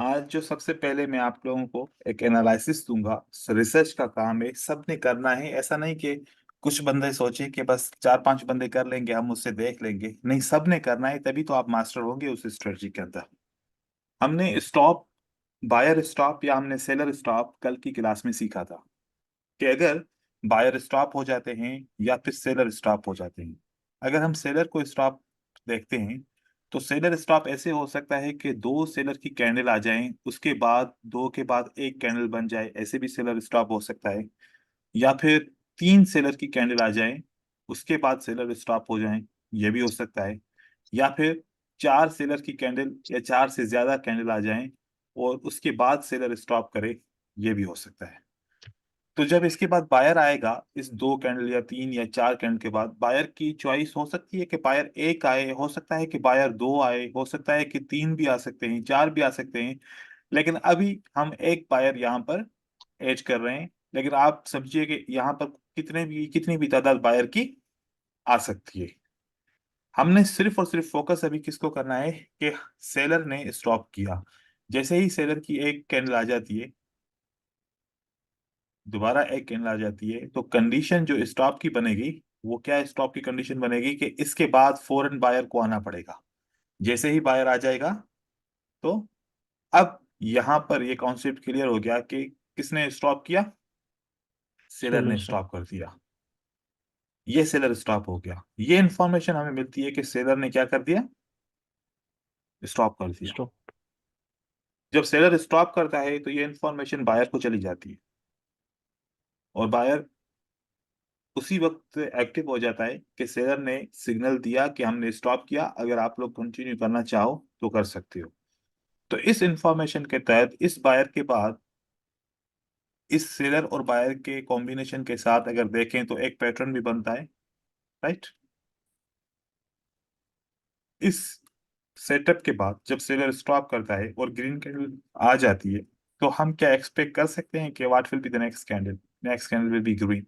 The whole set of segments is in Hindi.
आज जो सबसे पहले मैं आप लोगों को एक एनालिसिस दूंगा। रिसर्च का काम है, सबने करना है। ऐसा नहीं कि कुछ बंदे सोचे कि बस चार पांच बंदे कर लेंगे, हम उससे देख लेंगे। नहीं, सबने करना है, तभी तो आप मास्टर होंगे उस स्ट्रेटजी के अंदर। हमने स्टॉप, बायर स्टॉप या हमने सेलर स्टॉप कल की क्लास में सीखा था कि अगर बायर स्टॉप हो जाते हैं या फिर सेलर स्टॉप हो जाते हैं। अगर हम सेलर को स्टॉप देखते हैं तो सेलर स्टॉप ऐसे हो सकता है कि दो सेलर की कैंडल आ जाएं, उसके बाद दो के बाद एक कैंडल बन जाए, ऐसे भी सेलर स्टॉप हो सकता है। या फिर तीन सेलर की कैंडल आ जाएं, उसके बाद सेलर स्टॉप हो जाएं, ये भी हो सकता है। या फिर चार सेलर की कैंडल या चार से ज्यादा कैंडल आ जाएं और उसके बाद सेलर स्टॉप करे, ये भी हो सकता है। तो जब इसके बाद बायर आएगा, इस दो कैंडल या तीन या चार कैंडल के बाद बायर की चॉइस हो सकती है कि बायर एक आए, हो सकता है कि बायर दो आए, हो सकता है कि तीन भी आ सकते हैं, चार भी आ सकते हैं। लेकिन अभी हम एक बायर यहाँ पर एड कर रहे हैं। लेकिन आप समझिए कि यहाँ पर कितनी भी तादाद बायर की आ सकती है। हमने सिर्फ और सिर्फ फोकस अभी किसको करना है कि सेलर ने स्टॉप किया। जैसे ही सेलर की एक कैंडल आ जाती है, दोबारा एक कैंडल आ जाती है, तो कंडीशन जो स्टॉप की बनेगी, वो क्या स्टॉप की कंडीशन बनेगी कि इसके बाद फौरन बायर को आना पड़ेगा। जैसे ही बायर आ जाएगा, तो अब यहां पर ये कॉन्सेप्ट क्लियर हो गया कि किसने स्टॉप किया, सेलर चलो ने सर। स्टॉप कर दिया। ये सेलर स्टॉप हो गया। ये इंफॉर्मेशन हमें मिलती है कि सेलर ने क्या कर दिया, स्टॉप कर दिया। स्टॉप। जब सेलर स्टॉप करता है तो ये इंफॉर्मेशन बायर को चली जाती है और बायर उसी वक्त एक्टिव हो जाता है कि सेलर ने सिग्नल दिया कि हमने स्टॉप किया, अगर आप लोग कंटिन्यू करना चाहो तो कर सकते हो। तो इस इंफॉर्मेशन के तहत इस बायर के बाद, इस सेलर और बायर के कॉम्बिनेशन के साथ अगर देखें तो एक पैटर्न भी बनता है, राइट। इस सेटअप के बाद जब सेलर स्टॉप करता है और ग्रीन कैंडल आ जाती है, तो हम क्या एक्सपेक्ट कर सकते हैं कि what will be the next candle. Next candle will be green,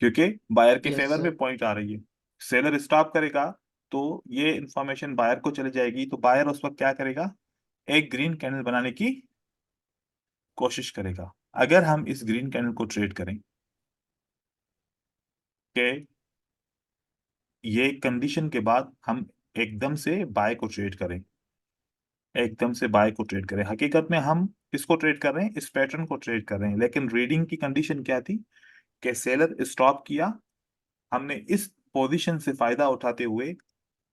क्योंकि बायर के यस फेवर सर। में पॉइंट आ रही है। सेलर स्टॉप करेगा तो ये इंफॉर्मेशन बायर को चली जाएगी, तो बायर उस वक्त क्या करेगा, एक ग्रीन कैंडल बनाने की कोशिश करेगा। अगर हम इस ग्रीन कैंडल को ट्रेड करें कि ये कंडीशन के बाद हम एकदम से बाय को ट्रेड करें, एकदम से बाय को ट्रेड करें, हकीकत में हम किसको ट्रेड कर रहे हैं, इस पैटर्न को ट्रेड कर रहे हैं। लेकिन रीडिंग की कंडीशन क्या थी कि सेलर स्टॉप किया, हमने इस पोजीशन से फायदा उठाते हुए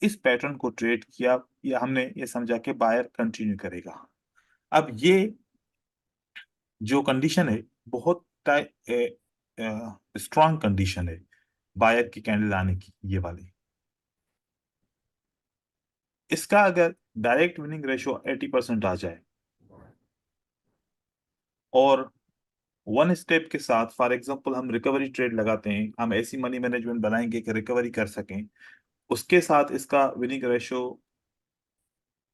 इस पैटर्न को ट्रेड किया, या हमने ये समझा कि बायर कंटिन्यू करेगा। अब ये जो कंडीशन है, बहुत स्ट्रांग कंडीशन है बायर की कैंडल आने की, ये वाली। इसका अगर डायरेक्ट विनिंग रेशियो 80% आ जाए और वन स्टेप के साथ, फॉर एग्जांपल हम रिकवरी ट्रेड लगाते हैं, हम ऐसी मनी मैनेजमेंट बनाएंगे कि रिकवरी कर सकें, उसके साथ इसका विनिंग रेशियो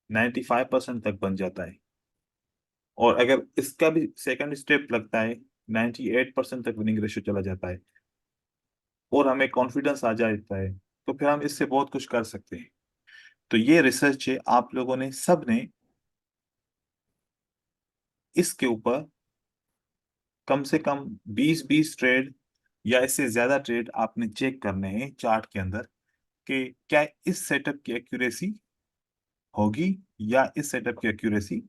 95% तक बन जाता है। और अगर इसका भी सेकंड स्टेप लगता है, 98% तक विनिंग रेशियो चला जाता है और हमें कॉन्फिडेंस आ जाता है, तो फिर हम इससे बहुत कुछ कर सकते हैं। तो ये रिसर्च है, आप लोगों ने सब ने इसके ऊपर कम से कम 20-20 ट्रेड या इससे ज्यादा ट्रेड आपने चेक करने हैं चार्ट के अंदर कि क्या इस सेटअप की एक्यूरेसी होगी या इस सेटअप की एक्यूरेसी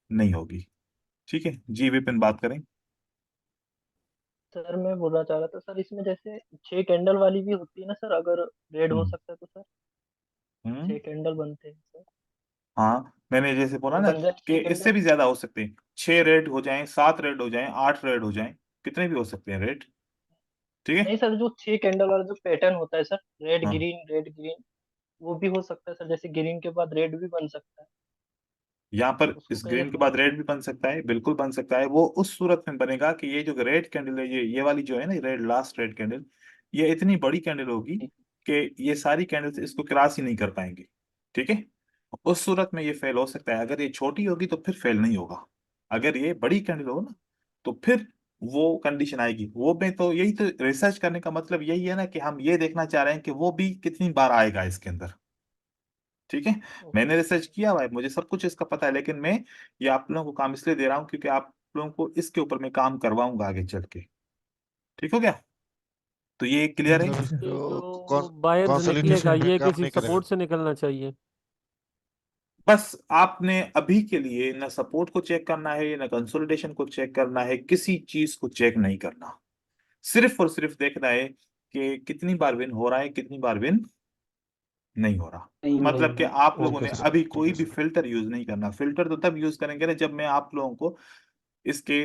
नहीं होगी। ठीक है जी, विपिन बात करें। सर मैं बोलना चाह रहा था सर, इसमें जैसे 6 कैंडल वाली भी होती है ना सर, अगर रेड हो हम्म सकता है तो सर हम्म, 6 कैंडल बनते हैं सर। हाँ मैंने जैसे बोला अगर ना बन जाए कि छह इससे कैंडल भी ज्यादा हो सकते हैं। 6 रेड हो जाएं, 7 रेड हो जाएं, 8 रेड हो जाएं, कितने भी हो सकते हैं रेड। ठीक है। नहीं सर, जो 6 कैंडल वाला जो पैटर्न होता है सर, हाँ, रेड ग्रीन, वो भी हो सकता है सर, जैसे ग्रीन के बाद रेड भी बन सकता है। यहाँ पर उसको इस कैसे ग्रीन के बाद फॉलो रेड करें? भी बन सकता है, बिल्कुल बन सकता है। वो उस सूरत में बनेगा कि ये जो रेड कैंडल है, ये वाली जो है ना, रेड लास्ट रेड कैंडल, ये इतनी बड़ी कैंडल होगी कि ये सारी कैंडल्स इसको क्रॉस ही नहीं कर पाएंगे। ठीक है। उस सूरत में ये फेल हो सकता है। अगर ये छोटी होगी तो फिर फेल नहीं होगा। अगर ये बड़ी कैंडल हो ना, तो फिर वो कंडीशन आएगी। वो में तो यही तो रिसर्च करने का मतलब यही है ना कि हम ये देखना चाह रहे हैं कि वो भी कितनी बार आएगा इसके अंदर। ठीक है। ओके। मैंने रिसर्च किया हुआ है, मुझे सब कुछ इसका पता है, लेकिन मैं ये आप लोगों को काम इसलिए दे रहा हूँ क्योंकि आप लोगों को इसके ऊपर मैं काम करवाऊंगा आगे चल के। ठीक हो गया? तो ये क्लियर है। मतलब ये जो जो बायर्स निकलेगा कंसोलिडेशन में ये काम किसी नहीं करेगा। सपोर्ट से निकलना चाहिए। बस आपने अभी के लिए ना सपोर्ट को चेक करना है ना कंसोलिडेशन को चेक करना है, किसी चीज को चेक नहीं करना। सिर्फ और सिर्फ देखना है कि कितनी बार विन हो रहा है, कितनी बार विन नहीं हो रहा। नहीं हो मतलब कि रहा। आप लोगों ओके ने सर। अभी ठीक कोई है भी सर। फिल्टर यूज नहीं करना। फिल्टर तो तब यूज करेंगे ना जब मैं आप लोगों को इसके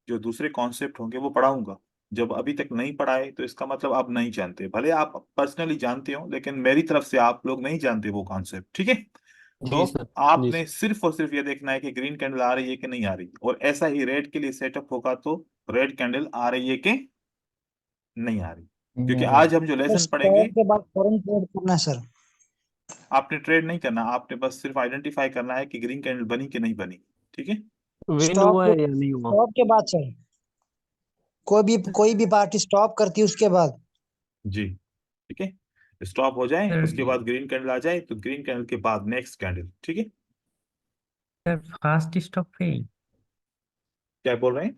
जो दूसरे कॉन्सेप्ट होंगे वो पढ़ाऊंगा। जब अभी तक नहीं पढ़ाए तो इसका मतलब आप नहीं जानते, भले आप पर्सनली जानते हो लेकिन मेरी तरफ से आप लोग नहीं जानते वो कॉन्सेप्ट। ठीक है? तो जी सर। जी आपने सर। सिर्फ और सिर्फ ये देखना है कि ग्रीन कैंडल आ रही है कि नहीं आ रही, और ऐसा ही रेड के लिए सेटअप होगा तो रेड कैंडल आ रही है कि नहीं आ रही। क्योंकि नहीं आज हम जो तो लेसन स्टॉप पढ़ेंगे, के बाद फौरन ट्रेड करना है सर। आपने ट्रेड नहीं करना, आपने बस सिर्फ आइडेंटिफाई करना है कि ग्रीन कैंडल बनी कि नहीं बनी। ठीक है? विन स्टॉप हुआ के है या नहीं हुआ। स्टॉप के बाद सर, कोई भी पार्टी स्टॉप करती है उसके बाद। जी। ठीक है। स्टॉप हो जाए सर उसके बाद ग्रीन कैंडल आ जाए तो ग्रीन कैंडल के बाद नेक्स्ट कैंडल। ठीक है? सर फास्ट स्टॉप पे ही। क्या बोल रहे हैं?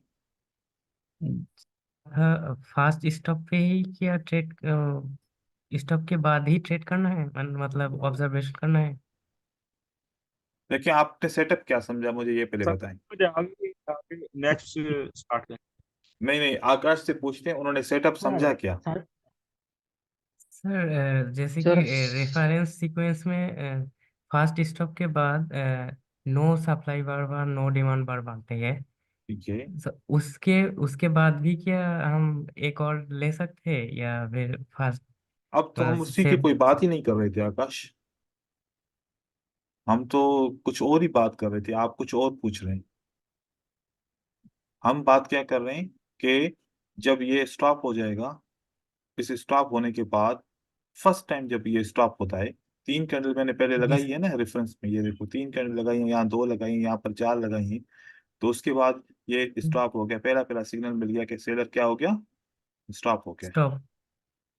हाँ, फास्ट स्टॉप पे ही क्या ट्रेड, स्टॉप के बाद ही ट्रेड करना है, मतलब ऑब्जर्वेशन करना है। देखिए आपने सेटअप क्या समझा मुझे ये पहले सर बताएं। मुझे आगे आगे नेक्स्ट स्टार्ट करें। नहीं नहीं, आकाश से पूछते हैं उन्होंने सेटअप सर समझा क्या। सर सर जैसे कि सर रेफरेंस सीक्वेंस में फास्ट स्टॉप के बाद नो सप्लाई बार बार नो डिमांड बार बार है। ठीक है। उसके उसके बाद भी क्या हम एक और ले सकते हैं या फिर फास्ट अब तो हम बस उसी की सेम। कोई बात ही नहीं कर रहे थे आकाश, हम तो कुछ और ही बात कर रहे थे, आप कुछ और पूछ रहे हैं। हम बात क्या कर रहे हैं कि जब ये स्टॉप हो जाएगा, इस स्टॉप होने के बाद फर्स्ट टाइम जब ये स्टॉप होता है, तीन कैंडल मैंने पहले जी लगाई है ना रेफरेंस में, ये देखो तीन कैंडल लगाई है, यहाँ दो लगाई है, यहाँ पर चार लगाई है। तो उसके बाद ये स्टॉप हो गया, पहला पहला सिग्नल मिल गया कि सेलर क्या हो गया, स्टॉप हो गया। स्टॉप।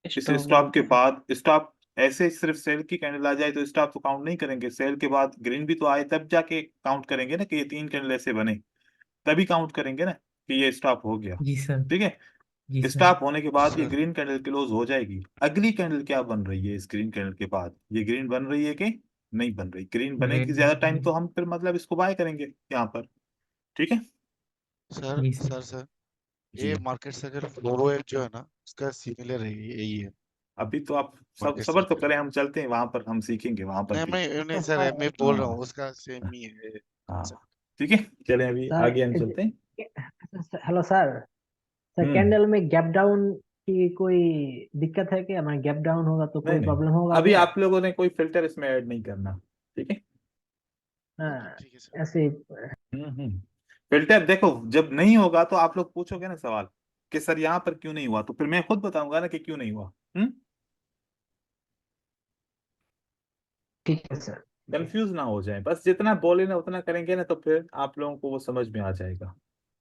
इस स्टॉप हो स्टॉप के गया। बाद स्टॉप, ऐसे सिर्फ सेल की कैंडल आ जाए तो स्टॉप तो काउंट नहीं करेंगे, सेल के बाद ग्रीन भी तो आए तब जाके काउंट करेंगे ना कि ये तीन कैंडल ऐसे बने, तभी काउंट करेंगे ना कि ये स्टॉप हो गया। जी सर। ठीक जी है? सर। स्टॉप होने के बाद ये सर ग्रीन कैंडल क्लोज हो जाएगी, अगली कैंडल क्या बन रही है, इस ग्रीन कैंडल के बाद ये ग्रीन बन रही है कि नहीं बन रही। ग्रीन बनेगी रेड ज्यादा बन टाइम रही। तो हम फिर मतलब इसको बाय करेंगे यहाँ पर। ठीक है? सर जी सर। सर सर जी। ये मार्केट साइकिल फ्लोरो एक जो है ना, उसका सिमिलर है, यही है अभी तो आप सब मार्केट सबर तो साइकिल। करें, हम चलते हैं वहां पर, हम सीखेंगे वहां पर नहीं भी। मैं नहीं तो सर, सर मैं बोल रहा हूँ हाँ उसका सेम ही है हाँ। concept। ठीक है, चलें अभी सर आगे हम चलते हैं। Hello sir. सर हम्म। कैंडल में गैप डाउन की कोई दिक्कत है क्या? हमारा गैप डाउन होगा तो नहीं कोई नहीं, प्रॉब्लम होगा अभी क्या? आप लोगों ने कोई फिल्टर इसमें ऐड नहीं करना। ठीक है? ओके हाँ, ठीक है सर। ऐसे। हम्म। फिल्टर देखो, जब नहीं होगा तो आप लोग पूछोगे ना सवाल कि सर यहाँ पर क्यों नहीं हुआ, तो फिर मैं खुद बताऊंगा ना कि क्यों नहीं हुआ। ठीक है सर। कंफ्यूज ना हो जाए, बस जितना बोले ना उतना करेंगे ना तो फिर आप लोगों को वो समझ में आ जाएगा।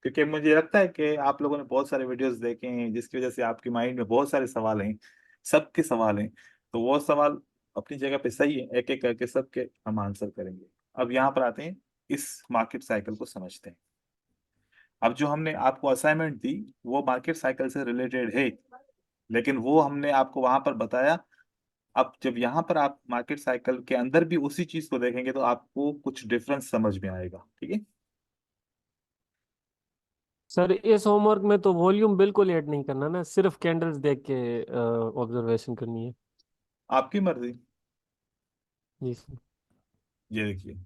क्योंकि मुझे लगता है कि आप लोगों ने बहुत सारे वीडियोस देखे हैं जिसकी वजह से आपके माइंड में बहुत सारे सवाल हैं, सबके सवाल हैं। तो वो सवाल अपनी जगह पे सही है, एक एक करके सबके हम आंसर करेंगे। अब यहाँ पर आते हैं, इस मार्केट साइकिल को समझते हैं। अब जो हमने आपको असाइनमेंट दी वो मार्केट साइकिल से रिलेटेड है, लेकिन वो हमने आपको वहां पर बताया। अब जब यहाँ पर आप मार्केट साइकिल के अंदर भी उसी चीज को देखेंगे तो आपको कुछ डिफरेंस समझ में आएगा। ठीक है? सर इस होमवर्क में तो वॉल्यूम बिल्कुल ऐड नहीं करना ना, सिर्फ कैंडल्स देख के ऑब्जर्वेशन करनी है। आपकी मर्जी। जी सर। ये देखिए,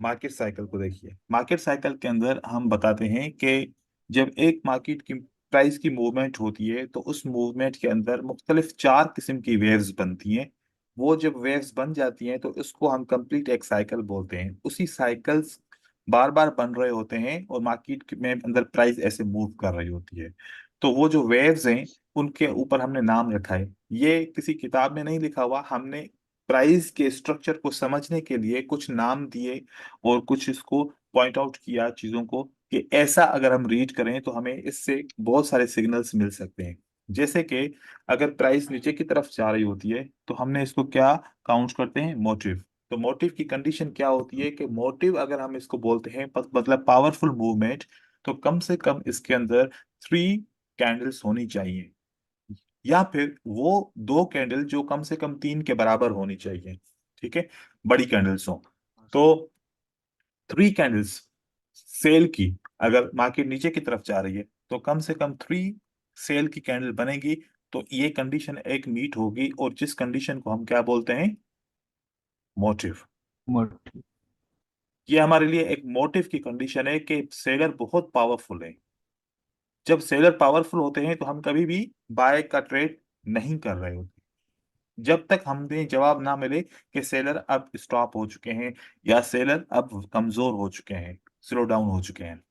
मार्केट साइकिल को देखिए। मार्केट साइकिल के अंदर हम बताते हैं कि जब एक मार्केट की प्राइस की मूवमेंट होती है तो उस मूवमेंट के अंदर मुख्तलिफ चार किस्म की वेव्स बनती हैं। वो जब वेव्स बन जाती हैं तो उसको हम कंप्लीट एक साइकिल बोलते हैं। उसी साइकिल्स बार बार बन रहे होते हैं और मार्केट में अंदर प्राइस ऐसे मूव कर रही होती है। तो वो जो वेव्स हैं उनके ऊपर हमने नाम रखा है, ये किसी किताब में नहीं लिखा हुआ, हमने प्राइस के स्ट्रक्चर को समझने के लिए कुछ नाम दिए और कुछ इसको पॉइंट आउट किया चीजों को कि ऐसा अगर हम रीड करें तो हमें इससे बहुत सारे सिग्नल्स मिल सकते हैं। जैसे कि अगर प्राइस नीचे की तरफ जा रही होती है तो हमने इसको क्या काउंट करते हैं, मोटिव। तो मोटिव की कंडीशन क्या होती है कि मोटिव अगर हम इसको बोलते हैं मतलब पावरफुल मूवमेंट, तो कम से कम इसके अंदर 3 कैंडल्स होनी चाहिए, या फिर वो 2 कैंडल जो कम से कम 3 के बराबर होनी चाहिए। ठीक है, बड़ी कैंडल्स हो। तो 3 कैंडल्स सेल की, अगर मार्केट नीचे की तरफ जा रही है तो कम से कम 3 सेल की कैंडल बनेगी, तो ये कंडीशन एक मीट होगी, और जिस कंडीशन को हम क्या बोलते हैं, मोटिव। मोटिव। ये हमारे लिए एक मोटिव की कंडीशन है कि सेलर बहुत पावरफुल है। जब सेलर पावरफुल होते हैं तो हम कभी भी बाय का ट्रेड नहीं कर रहे होते, जब तक हमें जवाब ना मिले कि सेलर अब स्टॉप हो चुके हैं या सेलर अब कमजोर हो चुके हैं, स्लो डाउन हो चुके हैं।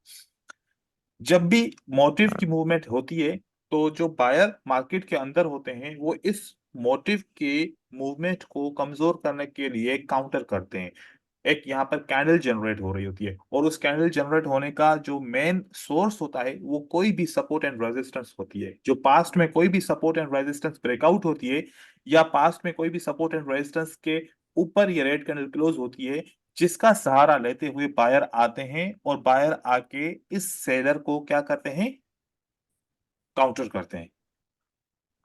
जब भी मोटिव की मूवमेंट होती है तो जो बायर मार्केट के अंदर होते हैं वो इस मोटिव के मूवमेंट को कमजोर करने के लिए काउंटर करते हैं। एक यहाँ पर कैंडल जनरेट हो रही होती है, और उस कैंडल जनरेट होने का जो मेन सोर्स होता है वो कोई भी सपोर्ट एंड रेजिस्टेंस होती है। जो पास्ट में कोई भी सपोर्ट एंड रेजिस्टेंस ब्रेकआउट होती है, या पास्ट में कोई भी सपोर्ट एंड रेजिस्टेंस के ऊपर ये रेड कैंडल क्लोज होती है, जिसका सहारा लेते हुए बायर आते हैं, और बायर आके इस सेलर को क्या करते हैं, काउंटर करते हैं।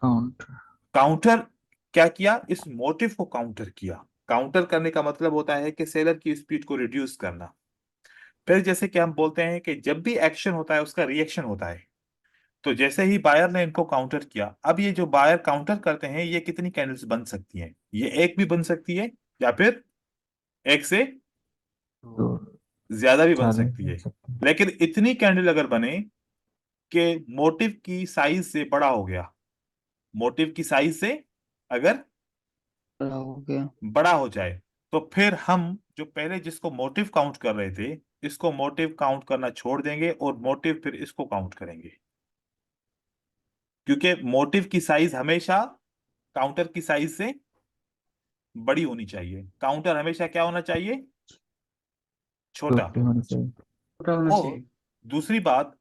काउंटर। काउंटर क्या किया, इस मोटिव को काउंटर किया। काउंटर करने का मतलब होता है कि सेलर की स्पीड को रिड्यूस करना। फिर जैसे कि हम बोलते हैं कि जब भी एक्शन होता है उसका रिएक्शन होता है। तो जैसे ही बायर ने इनको काउंटर किया, अब ये जो बायर काउंटर करते हैं ये कितनी कैंडल्स बन सकती हैं, ये एक भी बन सकती है, या फिर एक से दो। ज्यादा भी बन चार सकती बन है। सकते हैं। लेकिन इतनी कैंडल अगर बने कि मोटिव की साइज से बड़ा हो गया, मोटिव की साइज से अगर बड़ा हो गया। बड़ा हो जाए, तो फिर हम जो पहले जिसको मोटिव काउंट कर रहे थे, इसको मोटिव काउंट करना छोड़ देंगे, और मोटिव फिर इसको काउंट करेंगे। क्योंकि मोटिव की साइज हमेशा काउंटर की साइज से बड़ी होनी चाहिए। काउंटर हमेशा क्या होना चाहिए, छोटा। छोटे होने चाहिए। छोटा होना और चाहिए। दूसरी बात,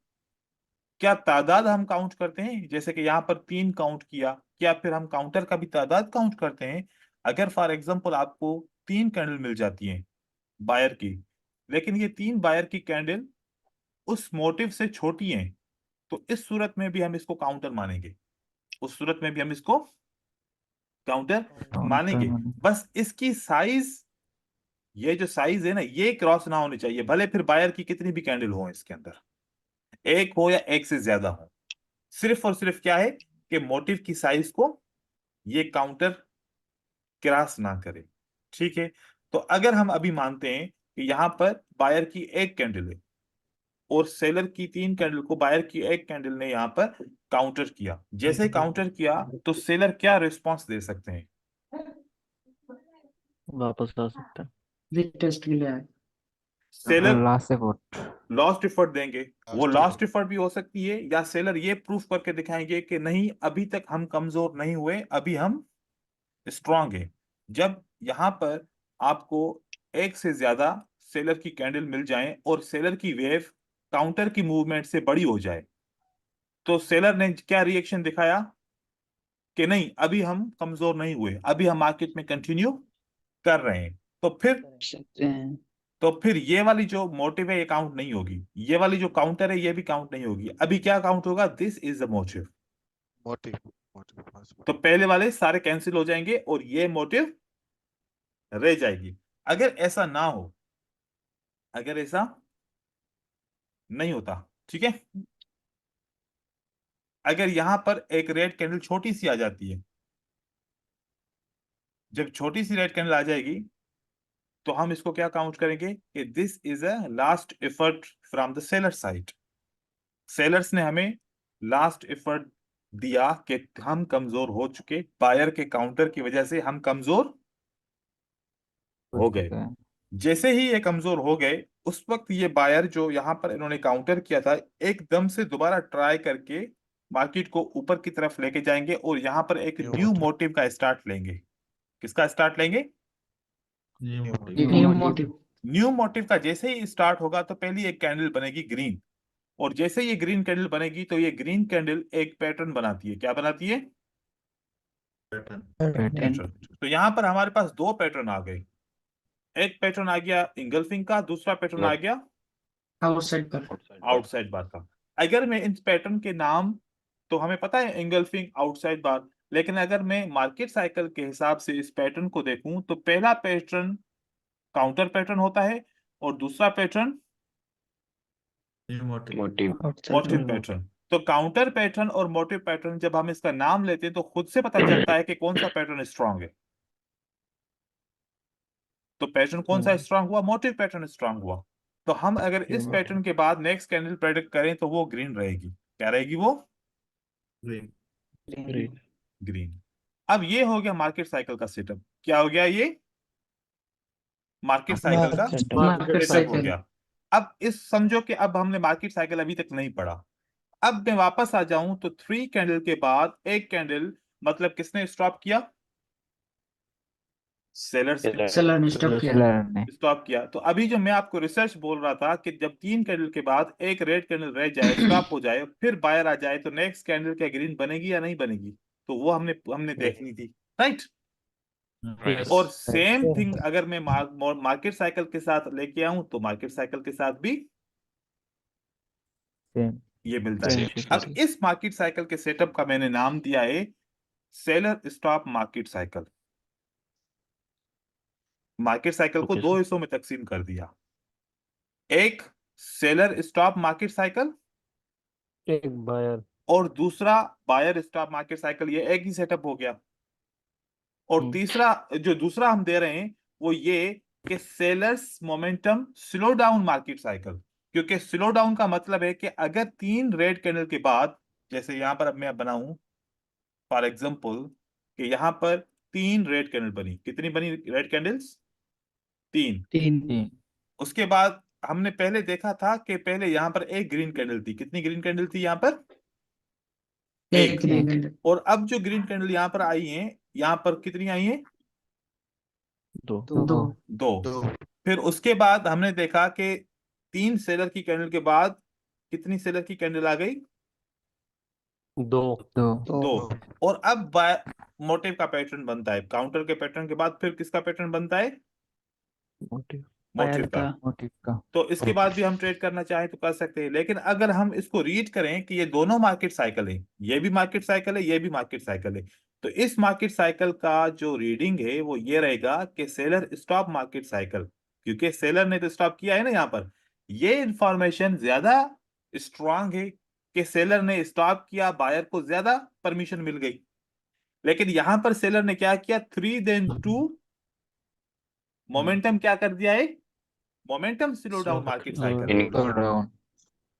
क्या तादाद हम काउंट करते हैं, जैसे कि यहाँ पर 3 काउंट किया, क्या फिर हम काउंटर का भी तादाद काउंट करते हैं? अगर फॉर एग्जांपल आपको 3 कैंडल मिल जाती हैं बायर की, लेकिन ये 3 बायर की कैंडल उस मोटिव से छोटी हैं, तो इस सूरत में भी हम इसको काउंटर मानेंगे, उस सूरत में भी हम इसको काउंटर काउंटर मानेंगे। माने। बस इसकी साइज, ये जो साइज है ना, ये क्रॉस ना होनी चाहिए, भले फिर बायर की कितनी भी कैंडल हो इसके अंदर, एक हो या एक से ज्यादा हो। सिर्फ और सिर्फ क्या है कि मोटिव की साइज को ये काउंटर क्रॉस ना करे। ठीक है, तो अगर हम अभी मानते हैं कि यहां पर बायर की एक कैंडल है, और सेलर की 3 कैंडल को बायर की एक कैंडल ने यहां पर काउंटर किया, जैसे काउंटर किया तो सेलर क्या रिस्पॉन्स दे सकते हैं? वापस ला सकते हैं। टेस्ट के लिए आए। सेलर लास्ट से वोट। लॉस्ट एफर्ट देंगे। वो Last लॉस्ट एफर्ट भी हो सकती है, या सेलर ये प्रूफ करके दिखाएंगे कि नहीं, अभी तक हम कमजोर नहीं हुए, अभी हम स्ट्रांग है। जब यहां पर आपको एक से ज्यादा सेलर की कैंडल मिल जाए और सेलर की वेव काउंटर की मूवमेंट से बड़ी हो जाए, तो सेलर ने क्या रिएक्शन दिखाया कि नहीं, अभी हम कमजोर नहीं हुए, अभी हम मार्केट में कंटिन्यू कर रहे हैं। सकते हैं। तो फिर ये वाली जो मोटिव है ये काउंट नहीं होगी, ये वाली जो काउंटर है ये भी काउंट नहीं होगी। अभी क्या काउंट होगा, this is the motive. Motive motive तो पहले वाले सारे कैंसिल हो जाएंगे और ये मोटिव रह जाएगी। अगर ऐसा ना हो, अगर ऐसा नहीं होता, ठीक है, अगर यहां पर एक रेड कैंडल छोटी सी आ जाती है, जब छोटी सी रेड कैंडल आ जाएगी तो हम इसको क्या काउंट करेंगे कि this is a last effort from the seller side. Sellers ने हमें लास्ट एफर्ट दिया कि हम कमजोर हो चुके, बायर के काउंटर की वजह से हम कमजोर हो गए। चुका है। जैसे ही ये कमजोर हो गए, उस वक्त ये बायर जो यहां पर इन्होंने काउंटर किया था, एकदम से दोबारा ट्राई करके मार्केट को ऊपर की तरफ लेके जाएंगे, और यहां पर एक New न्यू motive. मोटिव का स्टार्ट लेंगे। किसका स्टार्ट लेंगे? New motive. New motive. New motive का जैसे ही स्टार्ट होगा तो पहली एक कैंडल बनेगी ग्रीन, और जैसे ये ग्रीन कैंडल बनेगी तो ये ग्रीन कैंडल एक पैटर्न बनाती है। क्या बनाती है? पैटर्न। तो यहाँ पर हमारे पास दो पैटर्न आ गए। एक पैटर्न आ गया इंगल्फिंग का, दूसरा पैटर्न आ गया आउटसाइड पर आउटसाइड बार का। अगर मैं इन पैटर्न के नाम, तो हमें पता है इंगल्फिंग, आउटसाइड बार, लेकिन अगर मैं मार्केट साइकिल के हिसाब से इस पैटर्न को देखूं तो पहला पैटर्न काउंटर पैटर्न होता है और दूसरा पैटर्न आउटसाइड मोटिव पैटर्न। तो काउंटर पैटर्न और मोटिव पैटर्न जब हम इसका नाम लेते हैं तो खुद से पता चलता है कि कौन सा पैटर्न स्ट्रांग है। तो पैटर्न कौन सा स्ट्रांग हुआ? मोटिव पैटर्न स्ट्रांग हुआ। तो हम अगर इस पैटर्न के बाद नेक्स्ट कैंडल प्रेडिक्ट करें तो वो ग्रीन रहेगी। क्या रहेगी वो? ग्रीन। अब ये हो गया मार्केट साइकिल का सेटअप। क्या हो गया ये? मार्केट साइकिल का मार्केट सेटअप हो साइकिल गया। अब इस समझो कि अब हमने मार्केट साइकिल अभी तक नहीं पढ़ा। अब मैं वापस आ जाऊं तो 3 कैंडल के बाद एक कैंडल, मतलब किसने स्टॉप किया? सेलर सेलर ने स्टॉप किया स्टॉप किया। तो अभी जो मैं आपको रिसर्च बोल रहा था कि जब 3 कैंडल के बाद एक रेड कैंडल रह जाए, स्टॉप हो जाए, फिर बायर आ जाए, तो नेक्स्ट कैंडल क्या ग्रीन बनेगी या नहीं बनेगी? तो वो हमने देखनी थी, राइट? Yes. और सेम थिंग अगर मैं मार्केट साइकिल के साथ लेके आऊं तो मार्केट साइकिल के साथ भी ये मिलता है। अब इस मार्केट साइकिल के सेटअप का मैंने नाम दिया है seller stop market cycle. Market cycle को Okay, दो हिस्सों में तकसीम कर दिया। एक सेलर स्टॉप मार्केट साइकिल एक बायर। और दूसरा बायर स्टॉप मार्केट साइकिल। ये एक ही सेटअप हो गया। और तीसरा जो दूसरा हम दे रहे हैं वो ये कि sellers momentum slow down market cycle. क्योंकि स्लो डाउन का मतलब है कि अगर 3 रेड कैंडल के बाद, जैसे यहां पर अब मैं बनाऊं फॉर एग्जांपल कि यहां पर 3 रेड कैंडल बनी। कितनी बनी रेड कैंडल्स? 3। उसके बाद हमने पहले देखा था कि पहले यहां पर एक ग्रीन कैंडल थी। कितनी ग्रीन कैंडल थी यहां पर? एक। और अब जो ग्रीन कैंडल यहां पर आई है, यहां पर कितनी आई है? दो। फिर उसके बाद हमने देखा कि 3 सेलर की कैंडल के बाद कितनी सेलर की कैंडल आ गई? दो। और अब मोटिव का पैटर्न बनता है। काउंटर के पैटर्न के बाद फिर किसका पैटर्न बनता है? मोटिव का। तो इसके बाद भी हम ट्रेड करना चाहें तो कर सकते हैं। लेकिन अगर हम इसको रीड करें कि ये दोनों मार्केट साइकिल है, ये भी मार्केट साइकिल है, ये भी मार्केट साइकिल है, तो इस मार्केट साइकिल का जो रीडिंग है वो ये रहेगा कि सेलर स्टॉप मार्केट साइकिल। क्योंकि सेलर ने तो स्टॉप किया है ना यहाँ पर। ये इंफॉर्मेशन ज्यादा स्ट्रांग है कि सेलर ने स्टॉप किया, बायर को ज्यादा परमिशन मिल गई। लेकिन यहां पर सेलर ने क्या किया? 3 then 2 मोमेंटम क्या कर दिया है? Momentum slow down market cycle.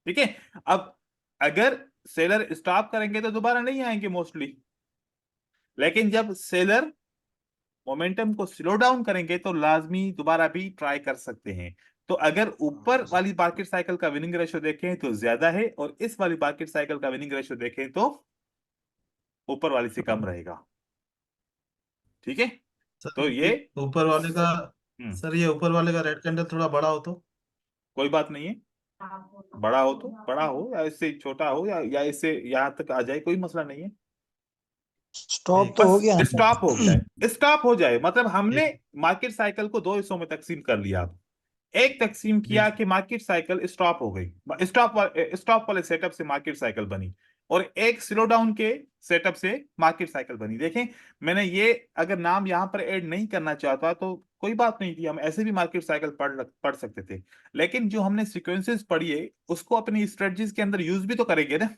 ठीक है। अब अगर सेलर स्टॉप करेंगे तो दोबारा नहीं आएंगे मोस्टली, लेकिन जब सेलर मोमेंटम को स्लो डाउन करेंगे तो लाजमी दोबारा भी ट्राई कर सकते हैं। तो अगर ऊपर वाली मार्केट साइकिल का विनिंग रेशियो देखें तो ज्यादा है और इस वाली मार्केट साइकिल का विनिंग रेशियो देखें तो ऊपर वाली से कम रहेगा। ठीक है। तो ये ऊपर वाले का हम्म, सर, ये ऊपर वाले का रेड कैंडल थोड़ा बड़ा हो तो कोई बात नहीं है। बड़ा हो तो बड़ा हो, या इससे छोटा हो, या इससे यहां तक आ जाए, कोई मसला नहीं है। स्टॉप तो हो गया ना बस सर? स्टॉप हो जाए, स्टॉप हो जाए, मतलब हमने मार्केट साइकिल को दो हिस्सों में तकसीम कर लिया। अब एक तकसीम किया कि मार्केट साइकिल स्टॉप हो गई, स्टॉप वाले सेटअप से मार्केट साइकिल बनी, और एक स्लो डाउन के सेटअप से मार्केट साइकिल बनी। देखें, मैंने ये अगर नाम यहां पर ऐड नहीं करना चाहता तो कोई बात नहीं थी, हम ऐसे भी मार्केट साइकिल पढ़ सकते थे। लेकिन जो हमने सीक्वेंसेस पढ़ी है उसको अपनी स्ट्रेटजीज के अंदर यूज भी तो करेंगे ना।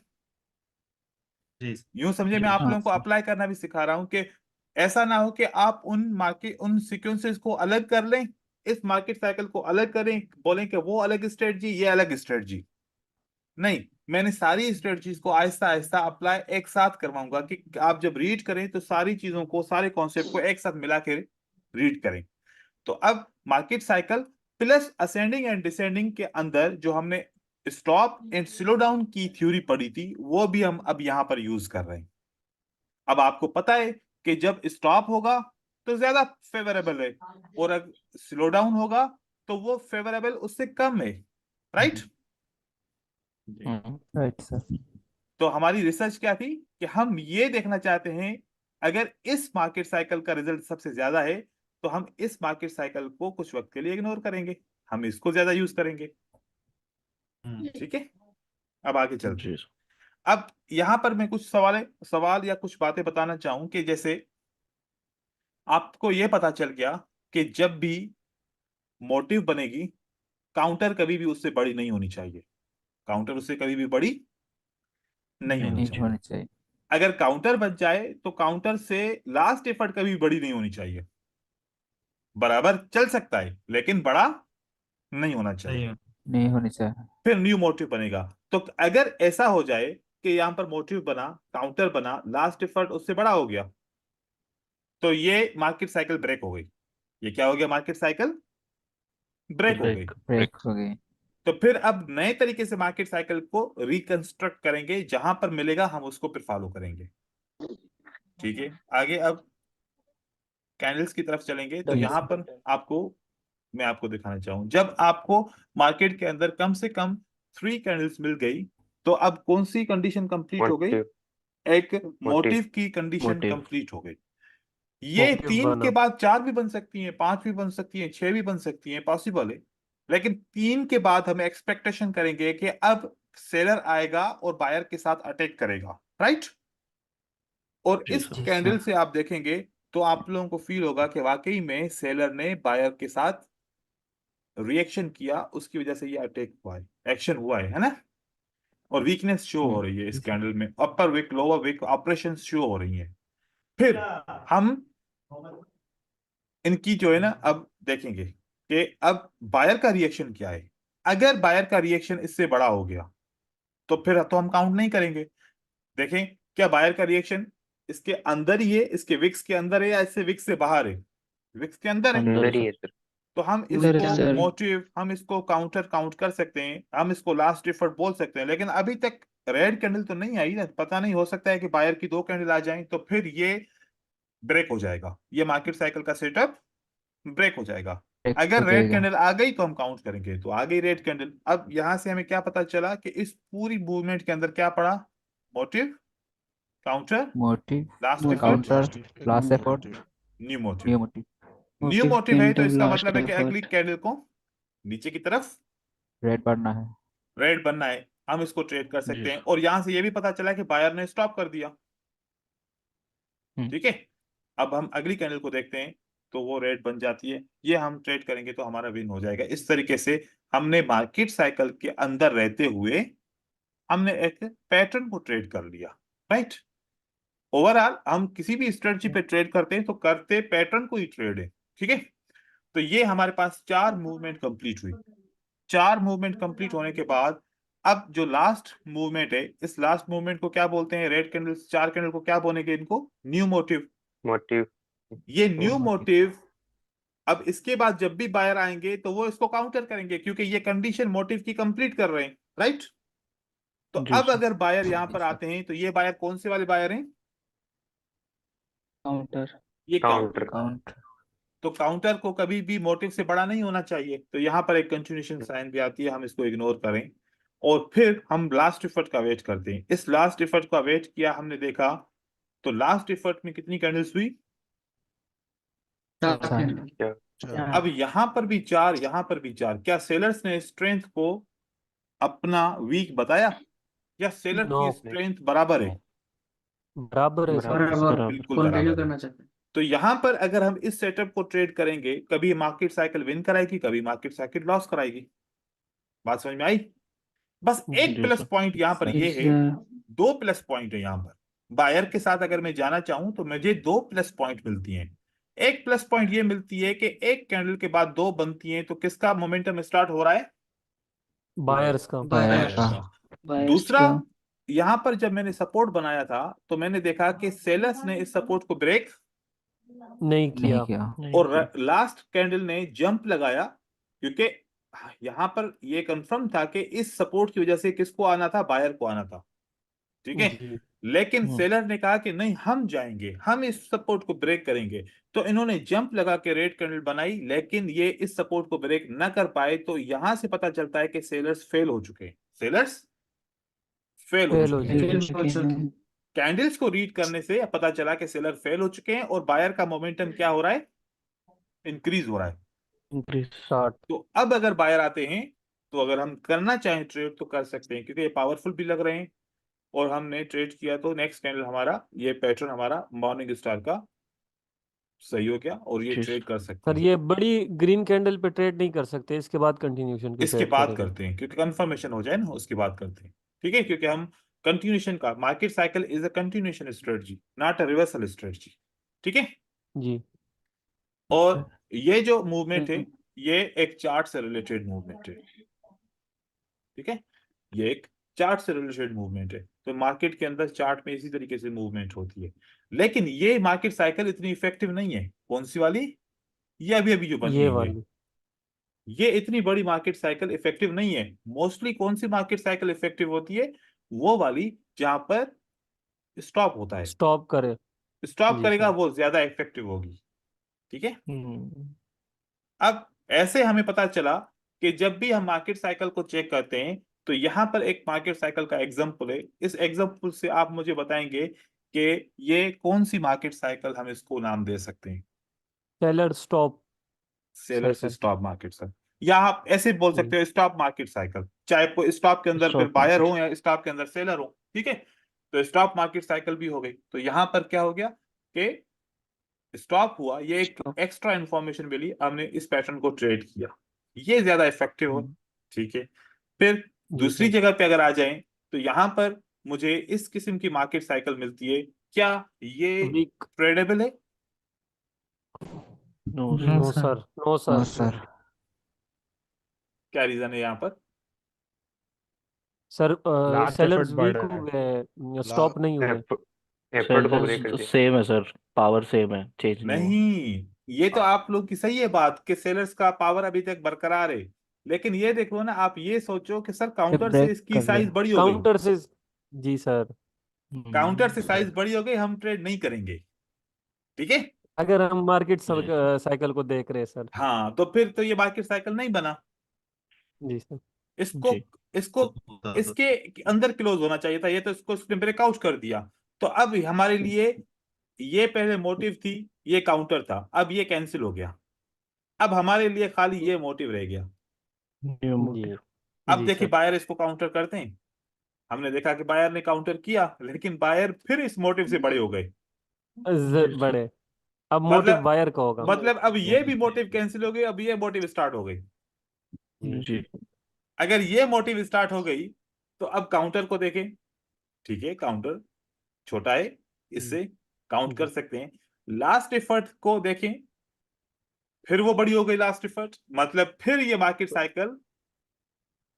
यूं समझे, मैं आप लोगों को अप्लाई करना भी सिखा रहा हूं कि ऐसा ना हो कि आप उन सीक्वेंसेस को अलग कर लें, इस मार्केट साइकिल को अलग करें, बोलें कि वो अलग स्ट्रेटजी, ये अलग स्ट्रेटजी। नहीं, मैंने सारी स्ट्रेटजीज को आहिस्ता आहिस्ता अप्लाई एक साथ करवाऊंगा कि आप जब रीड करें तो सारी चीजों को, सारे कॉन्सेप्ट को एक साथ मिला के रीड करें। तो अब market cycle plus ascending and descending के अंदर जो हमने स्टॉप एंड स्लो डाउन की थ्योरी पढ़ी थी वो भी हम अब यहां पर यूज कर रहे हैं। अब आपको पता है कि जब स्टॉप होगा तो ज्यादा फेवरेबल है, और अगर स्लो डाउन होगा तो वो फेवरेबल उससे कम है, राइट? Right sir. तो हमारी रिसर्च क्या थी कि हम ये देखना चाहते हैं, अगर इस मार्केट साइकिल का रिजल्ट सबसे ज्यादा है तो हम इस मार्केट साइकिल को कुछ वक्त के लिए इग्नोर करेंगे, हम इसको ज्यादा यूज करेंगे। ठीक है, अब आगे चलते हैं। अब यहां पर मैं कुछ सवाल या कुछ बातें बताना चाहूं कि जैसे आपको यह पता चल गया कि जब भी मोटिव बनेगी, काउंटर कभी भी उससे बड़ी नहीं होनी चाहिए, काउंटर उससे कभी भी बड़ी नहीं होनी नहीं चाहिए। होनी चाहिए। अगर काउंटर बच जाए तो काउंटर से लास्ट एफर्ट कभी बड़ी नहीं होनी चाहिए, बराबर चल सकता है लेकिन बड़ा नहीं होना चाहिए। नहीं होनी चाहिए। फिर न्यू मोटिव बनेगा, तो अगर ऐसा हो जाए कि यहां पर मोटिव बना, काउंटर बना, लास्ट एफर्ट उससे बड़ा हो गया, तो ये मार्केट साइकिल ब्रेक हो गई। ये क्या हो गया? मार्केट साइकिल ब्रेक हो गई। ब्रेक हो गई। तो फिर अब नए तरीके से मार्केट साइकिल को रिकंस्ट्रक्ट करेंगे, जहां पर मिलेगा हम उसको फिर फॉलो करेंगे। ठीक है, आगे अब कैंडल्स की तरफ चलेंगे। तो Yes, यहां sir. पर मैं आपको दिखाना चाहूँ, जब आपको मार्केट के अंदर कम से कम 3 कैंडल्स मिल गई, तो अब कौन सी कंडीशन कंप्लीट हो गई? एक मोटिव की कंडीशन मोटिव। कंप्लीट हो गई। ये मोटिव 3 बना। के बाद 4 भी बन सकती हैं, 5 भी बन सकती हैं, 6 भी बन सकती हैं, पॉसिबल है। लेकिन 3 के बाद हम एक्सपेक्टेशन करेंगे कि अब सेलर आएगा और बायर के साथ अटैक करेगा, राइट? और इस जी कैंडल सर। से आप देखेंगे तो आप लोगों को फील होगा कि वाकई में सेलर ने बायर के साथ रिएक्शन किया, उसकी वजह से ये अटैक हुआ है, एक्शन हुआ है ना? और वीकनेस शो हो रही है इस कैंडल में, upper wick lower wick operation show हो रही है। फिर हम इनकी जो है ना अब देखेंगे कि अब बायर का रिएक्शन क्या है। अगर बायर का रिएक्शन इससे बड़ा हो गया तो फिर तो हम काउंट नहीं करेंगे। देखें क्या बायर का रिएक्शन इसके अंदर ही है, इसके विक्स के अंदर है या इससे विक्स से बाहर है? विक्स के अंदर है। अंदर ही है। तो हम अंदर है इसको सर। मोटिव, हम इसको काउंटर काउंट कर सकते हैं, हम इसको लास्ट एफर्ट बोल सकते हैं। लेकिन अभी तक रेड कैंडल तो नहीं आई ना, पता नहीं, हो सकता है कि बायर की 2 कैंडल आ जाएं, तो फिर ये ब्रेक हो जाएगा, ये मार्केट साइकिल का सेटअप ब्रेक हो जाएगा। ब्रेक अगर हो रेड जाएगा। कैंडल आ गई तो हम काउंट करेंगे, तो आ गई रेड कैंडल। अब यहां से हमें क्या पता चला कि इस पूरी मूवमेंट के अंदर क्या पड़ा? Motive, counter, motive, last effort, counter, last effort, new motive. New motive. New motive है तो कैंडल, इसका लास्ट मतलब है कि अगली एफर्ट। कैंडल को नीचे की तरफ रेड बढ़ना है। रेड बनना है, हम इसको ट्रेड कर सकते हैं। और यहां से ये भी पता चला कि बायर ने स्टॉप कर दिया। ठीक है, अब हम अगली कैंडल को देखते हैं, तो वो रेड बन जाती है, ये हम ट्रेड करेंगे तो हमारा विन हो जाएगा। इस तरीके से हमने मार्केट साइकिल के अंदर रहते हुए हमने एक पैटर्न को ट्रेड कर लिया, राइट? ओवरऑल हम किसी भी स्ट्रेटजी पे ट्रेड करते हैं तो करते पैटर्न को ही ट्रेड है। ठीक है, तो ये हमारे पास 4 मूवमेंट कंप्लीट हुई। 4 मूवमेंट कंप्लीट होने के बाद अब जो लास्ट मूवमेंट है, इस लास्ट मूवमेंट को क्या बोलते हैं? रेड कैंडल्स 4 कैंडल को क्या बोलेंगे? इनको न्यू मोटिव। ये न्यू मोटिव, अब इसके बाद जब भी बायर आएंगे तो वो इसको काउंटर करेंगे, क्योंकि ये कंडीशन मोटिव की कंप्लीट कर रहे हैं, राइट? तो अब अगर बायर यहां पर आते हैं तो ये बायर कौन से वाले बायर हैं? काउंटर। ये काउंटर। काउंट। तो काउंटर को कभी भी मोटिव से बड़ा नहीं होना चाहिए, तो यहां पर एक कंटिन्यूएशन साइन भी आती है, हम इसको इग्नोर करें। और फिर हम लास्ट इफर्ट का वेट करते हैं। इस लास्ट इफर्ट का वेट किया, हमने देखा तो लास्ट इफर्ट में कितनी कैंडल्स हुई? 4 चार। अब यहां पर भी 4, यहां पर भी 4। क्या सेलर्स ने स्ट्रेंथ को अपना वीक बताया, या सेलर नो, की स्ट्रेंथ बराबर है? बराबर है सर। बराबर। बिल्कुल कंटिन्यू बराबर है। करना चाहते हैं। तो यहां पर अगर हम इस सेटअप को ट्रेड करेंगे, कभी मार्केट साइकिल विन कराएगी, कभी मार्केट साइकिल लॉस कराएगी। बात समझ में आई? बस एक प्लस पॉइंट यहां पर ये है, 2 प्लस पॉइंट है यहां पर। बायर के साथ अगर मैं जाना चाहूं तो मुझे 2 प्लस पॉइंट मिलती हैं। एक प्लस पॉइंट ये मिलती है कि एक कैंडल के बाद 2 बनती हैं, तो किसका मोमेंटम स्टार्ट हो रहा है? बायर्स का। बायर का। दूसरा, यहां पर जब मैंने सपोर्ट बनाया था तो मैंने देखा कि सेलर्स ने इस सपोर्ट को ब्रेक नहीं किया। नहीं किया। और लास्ट कैंडल ने जंप लगाया, क्योंकि यहां पर ये कंफर्म था कि इस सपोर्ट की वजह से किसको आना था? बायर को आना था। ठीक है, जी। लेकिन सेलर ने कहा कि नहीं, हम जाएंगे, हम इस सपोर्ट को ब्रेक करेंगे। तो इन्होंने जंप लगा के रेड कैंडल बनाई, लेकिन ये इस सपोर्ट को ब्रेक न कर पाए। तो यहां से पता चलता है कि सेलर्स फेल हो चुके हैं। सेलर्स फेल हो फेल हो चुके हैं। चुके हैं। कैंडल्स को रीड करने से पता चला कि सेलर फेल हो चुके हैं और बायर का मोमेंटम क्या हो रहा है, इंक्रीज हो रहा है। शॉर्ट। तो अब अगर बायर आते हैं तो अगर हम करना चाहें ट्रेड तो कर सकते हैं, क्योंकि ये पावरफुल भी लग रहे हैं और हमने ट्रेड किया तो नेक्स्ट कैंडल हमारा ये पैटर्न हमारा मॉर्निंग स्टार का सही हो गया और ये ट्रेड कर सकते सर हैं। ये बड़ी ग्रीन कैंडल पे ट्रेड नहीं कर सकते, इसके बाद कंटिन्यूशन की इसके ट्रेड बाद करेंगे। करते हैं क्योंकि कंफर्मेशन हो जाए ना, उसके बाद करते हैं। ठीक है, क्योंकि हम कंटिन्यूशन का market cycle is a continuation strategy not a reversal strategy. ठीक है, जी। और ये जो मूवमेंट है ये एक चार्ट से रिलेटेड मूवमेंट है। ठीक है, ये एक चार्ट से रिलेटेड मूवमेंट है, तो मार्केट के अंदर चार्ट में इसी तरीके से मूवमेंट होती है। लेकिन ये मार्केट साइकिल इतनी इफेक्टिव नहीं है। कौन सी वाली? ये अभी अभी जो बनी ये हुई है, वाली। ये इतनी बड़ी मार्केट साइकिल इफेक्टिव नहीं है। मोस्टली कौन सी मार्केट साइकिल इफेक्टिव होती है? वो वाली जहां पर स्टॉप होता है। स्टॉप करे। स्टॉप जी करेगा सर। वो ज्यादा इफेक्टिव होगी। ठीक है, हम्म। अब ऐसे हमें पता चला कि जब भी हम मार्केट साइकिल को चेक करते हैं तो यहां पर एक मार्केट साइकिल का एग्जांपल है। इस एग्जांपल से आप मुझे बताएंगे कि ये कौन सी मार्केट साइकिल हम इसको नाम दे सकते हैं। सेलर स्टॉप सेलर से साइकिल। स्टॉप मार्केट साइकिल, या आप ऐसे बोल सकते हो स्टॉप मार्केट साइकिल, चाहे वो स्टॉप के अंदर फिर बायर हो या स्टॉप के अंदर सेलर हो। ठीक है, तो स्टॉप मार्केट साइकिल भी हो गई। तो यहां पर क्या हो गया कि स्टॉप हुआ, ये एक एक्स्ट्रा इंफॉर्मेशन मिली, हमने इस पैटर्न को ट्रेड किया, ये ज्यादा इफेक्टिव हो। ठीक है, फिर जी दूसरी सर। जगह पे अगर आ जाएं तो यहां पर मुझे इस किस्म की मार्केट साइकिल मिलती है, क्या ये वीक। ट्रेडेबल है? No no sir. Sir. No no sir. Sir. क्या रीजन है यहाँ पर? सर लास्ट सेलर्स एफर्ट बढ़ वीक रहा हो है। गए, ला स्टॉप नहीं हुए। एफर्ट को ब्रेक कर दिया। सेम है सर, पावर सेम है, चेंज नहीं हुआ। नहीं, ये तो आप लोग की सही है बात कि सेलर्स का पावर अभी तक बरकरार है, लेकिन ये देखो ना, आप ये सोचो कि सर ये काउंटर से ब्रेक इसकी कर साइज दिया। बड़ी हो गई, काउंटर से। जी सर। काउंटर से साइज बड़ी हो गई, हम ट्रेड नहीं करेंगे। ठीक है, अगर हम मार्केट साइकिल को देख रहे हैं सर। हाँ, तो फिर तो ये मार्केट साइकिल नहीं बना। जी सर। इसको जी। इसको इसके अंदर क्लोज होना चाहिए था, ये तो इसको इसने ब्रेकआउट कर दिया। तो अब हमारे लिए ये पहले मोटिव थी, ये काउंटर था, अब ये कैंसिल हो गया। अब हमारे लिए खाली ये मोटिव रह गया। न्यू जी। मोटिव। अब जी देखिए सर। बायर इसको काउंटर करते हैं, हमने देखा कि बायर ने काउंटर किया, लेकिन बायर फिर इस मोटिव से बड़े हो गए। बड़े। अब मोटिव मतलब बायर का होगा। अब ये भी मोटिव कैंसिल हो गई, अब ये मोटिव स्टार्ट हो गई। जी। जी। अगर ये मोटिव स्टार्ट हो गई तो अब काउंटर को देखें। ठीक है, काउंटर छोटा है, इससे काउंट कर जी। सकते हैं। लास्ट एफर्ट को देखें, फिर वो बड़ी हो गई लास्ट एफर्ट, मतलब फिर ये मार्केट साइकिल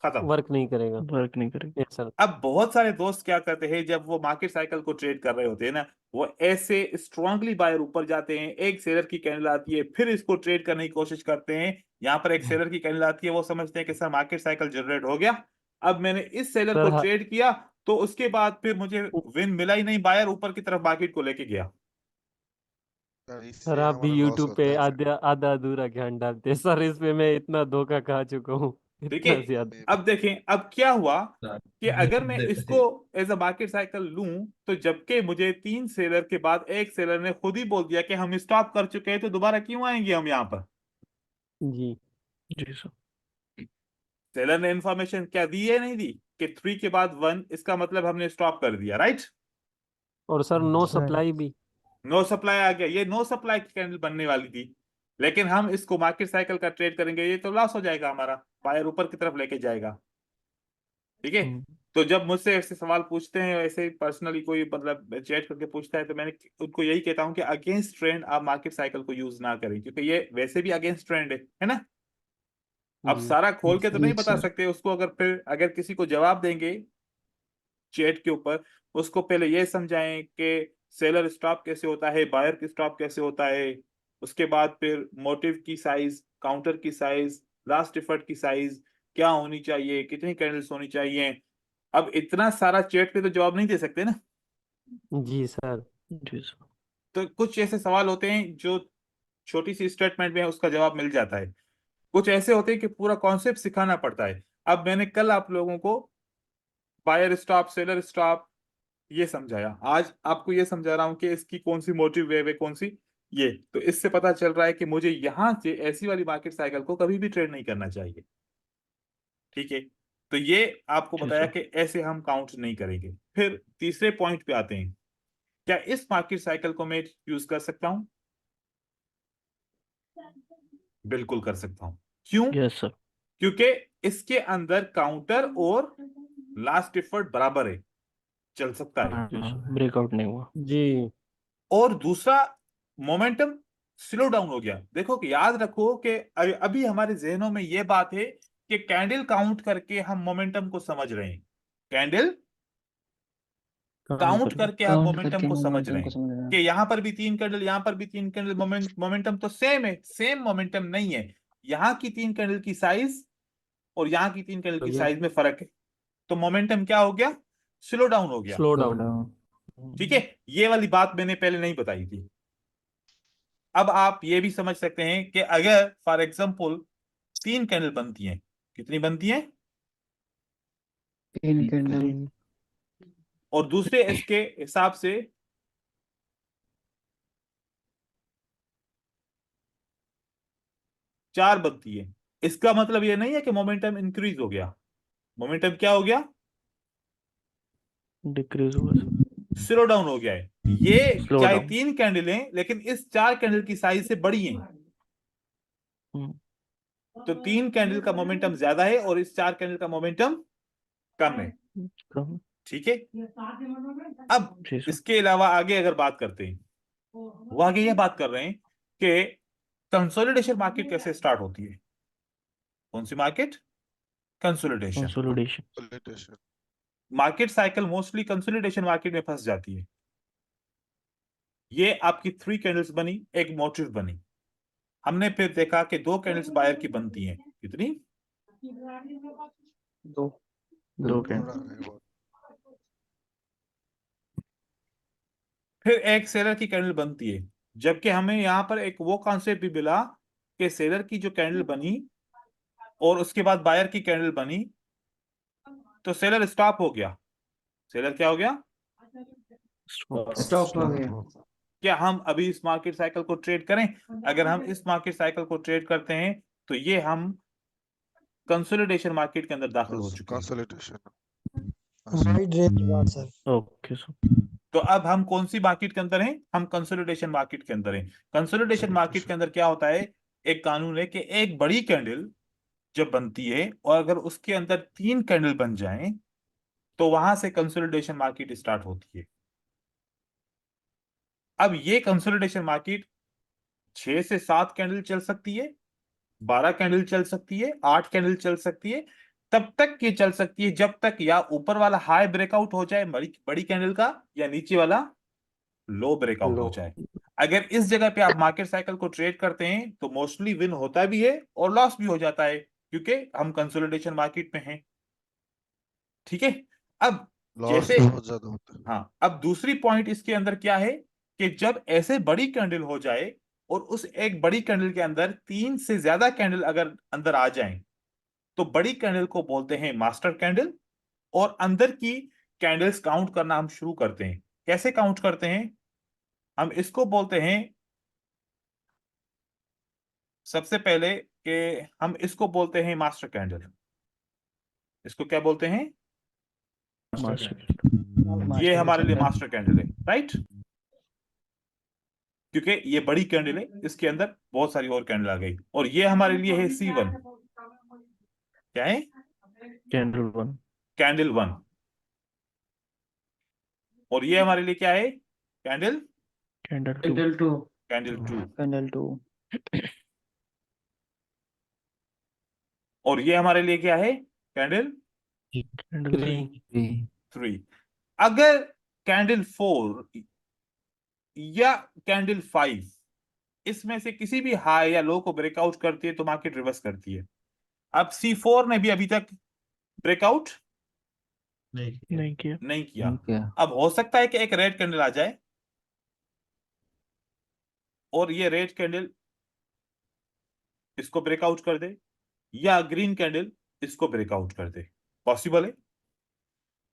खत्म। वर्क नहीं करेगा। वर्क नहीं करेगी। Yes sir. अब बहुत सारे दोस्त क्या करते हैं, जब वो मार्केट साइकिल को ट्रेड कर रहे होते हैं ना, वो ऐसे स्ट्रांगली बायर ऊपर जाते हैं, एक सेलर की कैंडल आती है, फिर इसको ट्रेड करने की कोशिश करते हैं। यहाँ पर एक सेलर की कैंडल आती है, वो समझते हैं कि सर मार्केट साइकिल जनरेट हो गया, अब मैंने इस सेलर सर को ट्रेड किया, तो उसके बाद फिर मुझे विन मिला ही नहीं, बायर ऊपर की तरफ मार्केट को लेके गया। सर सर इसलिए आप भी हमारा लॉस यूट्यूब होता पे है सर। आधा आधा अधूरा ज्ञान डालते हैं सर, इस पे मैं इतना धोखा खा चुका हूँ, ठीक है, इतना ज्यादा। अब देखें अब क्या हुआ कि अगर मैं इसको एज अ मार्केट साइकिल लूं, तो जबकि मुझे 3 सेलर के बाद एक सेलर ने खुद ही बोल दिया कि हम स्टॉप कर चुके हैं, तो दोबारा क्यों आएंगे हम यहाँ पर? जी। जी सर। सेलर ने इंफॉर्मेशन क्या दी है, नहीं दी कि 3 के बाद 1, इसका मतलब हमने स्टॉप कर दिया, राइट? और सर नो Right. सप्लाई भी। नो सप्लाई आ गया, ये नो सप्लाई की कैंडल बनने वाली थी, लेकिन हम इसको मार्केट साइकिल का ट्रेड करेंगे, ये तो लॉस हो जाएगा हमारा, बायर ऊपर की तरफ लेके जाएगा। ठीक है, तो जब मुझसे ऐसे सवाल पूछते हैं, ऐसे पर्सनली कोई मतलब चैट करके पूछता है, तो मैंने उनको यही कहता हूं कि अगेंस्ट ट्रेंड आप मार्केट साइकिल को यूज ना करें, क्योंकि ये वैसे भी अगेंस्ट ट्रेंड है ना। अब जी। सारा खोल के तो नहीं बता सकते उसको, अगर फिर अगर किसी को जवाब देंगे चैट के ऊपर, उसको पहले ये समझाएं कि सेलर स्टॉप कैसे होता है, बायर की स्टॉप कैसे होता है, उसके बाद फिर मोटिव की साइज, काउंटर की साइज, लास्ट एफर्ट की साइज क्या होनी चाहिए, कितनी कैंडल्स होनी चाहिए। अब इतना सारा चैट पे तो जवाब नहीं दे सकते ना, जी सर। जी सर। तो कुछ ऐसे सवाल होते हैं जो छोटी सी स्टेटमेंट में उसका जवाब मिल जाता है, कुछ ऐसे होते हैं कि पूरा कॉन्सेप्ट सिखाना पड़ता है। अब मैंने कल आप लोगों को बायर स्टॉप, सेलर स्टॉप, ये समझाया। आज आपको ये समझा रहा हूं कि इसकी कौन सी मोटिव वेव है, कौन सी ये। तो इससे पता चल रहा है कि मुझे यहां से ऐसी वाली मार्केट साइकिल को कभी भी ट्रेड नहीं करना चाहिए। ठीक है, तो ये आपको जी बताया सर। कि ऐसे हम काउंट नहीं करेंगे। फिर तीसरे पॉइंट पे आते हैं, क्या इस मार्केट साइकिल को मैं यूज कर सकता हूं? बिल्कुल कर सकता हूं। क्यों? Yes sir. क्योंकि इसके अंदर काउंटर और लास्ट एफर्ट बराबर है, चल सकता है। जी सर, ब्रेकआउट नहीं हुआ। जी। और दूसरा, मोमेंटम स्लो डाउन हो गया। देखो कि याद रखो कि अभी हमारे जहनों में यह बात है कि कैंडल काउंट करके हम मोमेंटम को समझ रहे हैं, कैंडल काउंट करके हम मोमेंटम को समझ रहे हैं कि यहां पर भी 3 कैंडल, यहां पर भी 3 कैंडल, मोमेंटम तो सेम है। सेम मोमेंटम नहीं है, यहां की 3 कैंडल की साइज और यहां की 3 कैंडल तो की ये साइज में फर्क है। तो मोमेंटम क्या हो गया? स्लो डाउन हो गया। Slow slow down. डाउन। ठीक है, ये वाली बात मैंने पहले नहीं बताई थी। अब आप ये भी समझ सकते हैं कि अगर फॉर एग्जांपल 3 कैंडल बनती हैं, कितनी बनती हैं? 3 कैंडल। और दूसरे इसके हिसाब से 4 बनती है। इसका मतलब ये नहीं है कि मोमेंटम इंक्रीज हो गया, मोमेंटम क्या हो गया? डिक्रीज हुआ सर। स्लो डाउन हो गया है। ये स्लो चाहे डाउन। 3 कैंडल हैं लेकिन इस 4 कैंडल की साइज से बड़ी हैं, तो 3 कैंडल का मोमेंटम ज्यादा है और इस 4 कैंडल का मोमेंटम कम है। कम। ठीक है, अब जी सर। इसके अलावा आगे अगर बात करते हैं, वो आगे ये बात कर रहे हैं कि कंसोलिडेशन मार्केट कैसे स्टार्ट होती है। कौन सी market? Consolidation. Consolidation. Consolidation. Market cycle mostly consolidation market में फंस जाती है। ये आपकी 3 कैंडल्स बनी, एक मोटिव बनी। हमने फिर देखा कि 2 कैंडल्स बायर की बनती हैं, कितनी? 2 दो कैंडल। थोड़ा आगे बहुत। फिर एक सेलर की कैंडल बनती है, जबकि हमें यहां पर एक वो कॉन्सेप्ट भी मिला कि सेलर की जो कैंडल बनी और उसके बाद बायर की कैंडल बनी, तो सेलर स्टॉप हो गया। सेलर क्या हो गया? स्टॉप हो गया। क्या हम अभी इस मार्केट साइकिल को ट्रेड करें? अगर हम इस मार्केट साइकिल को ट्रेड करते हैं तो ये हम कंसोलिडेशन मार्केट के अंदर दाखिल हो चुके हैं। Consolidation. वाइड रेंज बार सर। Okay sir. तो अब हम कौन सी मार्केट के अंदर हैं? हम कंसोलिडेशन मार्केट के अंदर हैं। कंसोलिडेशन मार्केट के अंदर क्या होता है? एक कानून है कि एक बड़ी कैंडल जब बनती है और अगर उसके अंदर 3 कैंडल बन जाएं तो वहां से कंसोलिडेशन मार्केट स्टार्ट होती है। अब ये कंसोलिडेशन मार्केट 6 से 7 कैंडल चल सकती है, 12 कैंडल चल सकती है, 8 कैंडल चल सकती है। तब तक ये चल सकती है जब तक या ऊपर वाला हाई ब्रेकआउट हो जाए बड़ी बड़ी कैंडल का, या नीचे वाला लो ब्रेकआउट लो। हो जाए। अगर इस जगह पे आप मार्केट साइकिल को ट्रेड करते हैं तो मोस्टली विन होता भी है और लॉस भी हो जाता है, क्योंकि हम कंसोलिडेशन मार्केट में हैं। ठीक है, अब लॉस जैसे, भी बहुत ज्यादा होता है। हाँ, अब दूसरी पॉइंट इसके अंदर क्या है कि जब ऐसे बड़ी कैंडल हो जाए और उस एक बड़ी कैंडल के अंदर 3 से ज्यादा कैंडल अगर अंदर आ जाएं तो बड़ी कैंडल को बोलते हैं मास्टर कैंडल। और अंदर की कैंडल्स काउंट करना हम शुरू करते हैं। कैसे काउंट करते हैं? हम इसको बोलते हैं, सबसे पहले कि हम इसको बोलते हैं मास्टर कैंडल। इसको क्या बोलते हैं? मास्टर। ये हमारे लिए मास्टर कैंडल है, राइट? क्योंकि ये बड़ी कैंडल है, इसके अंदर बहुत सारी और कैंडल आ गई, और ये हमारे लिए है C1। क्या है? कैंडल 1। कैंडल 1। और ये हमारे लिए क्या है? Candle candle 2। Candle 2। Candle 2। Candle 2। और ये हमारे लिए क्या है? Candle candle 3। 3। 3। अगर कैंडल 4 या कैंडल 5 इसमें से किसी भी हाई या लो को ब्रेकआउट करती है तो मार्केट रिवर्स करती है। अब C4 ने भी अभी तक ब्रेकआउट नहीं नहीं किया। नहीं किया। क्या? अब हो सकता है कि एक रेड कैंडल आ जाए और ये रेड कैंडल इसको ब्रेकआउट कर दे, या ग्रीन कैंडल इसको ब्रेकआउट कर दे। पॉसिबल है।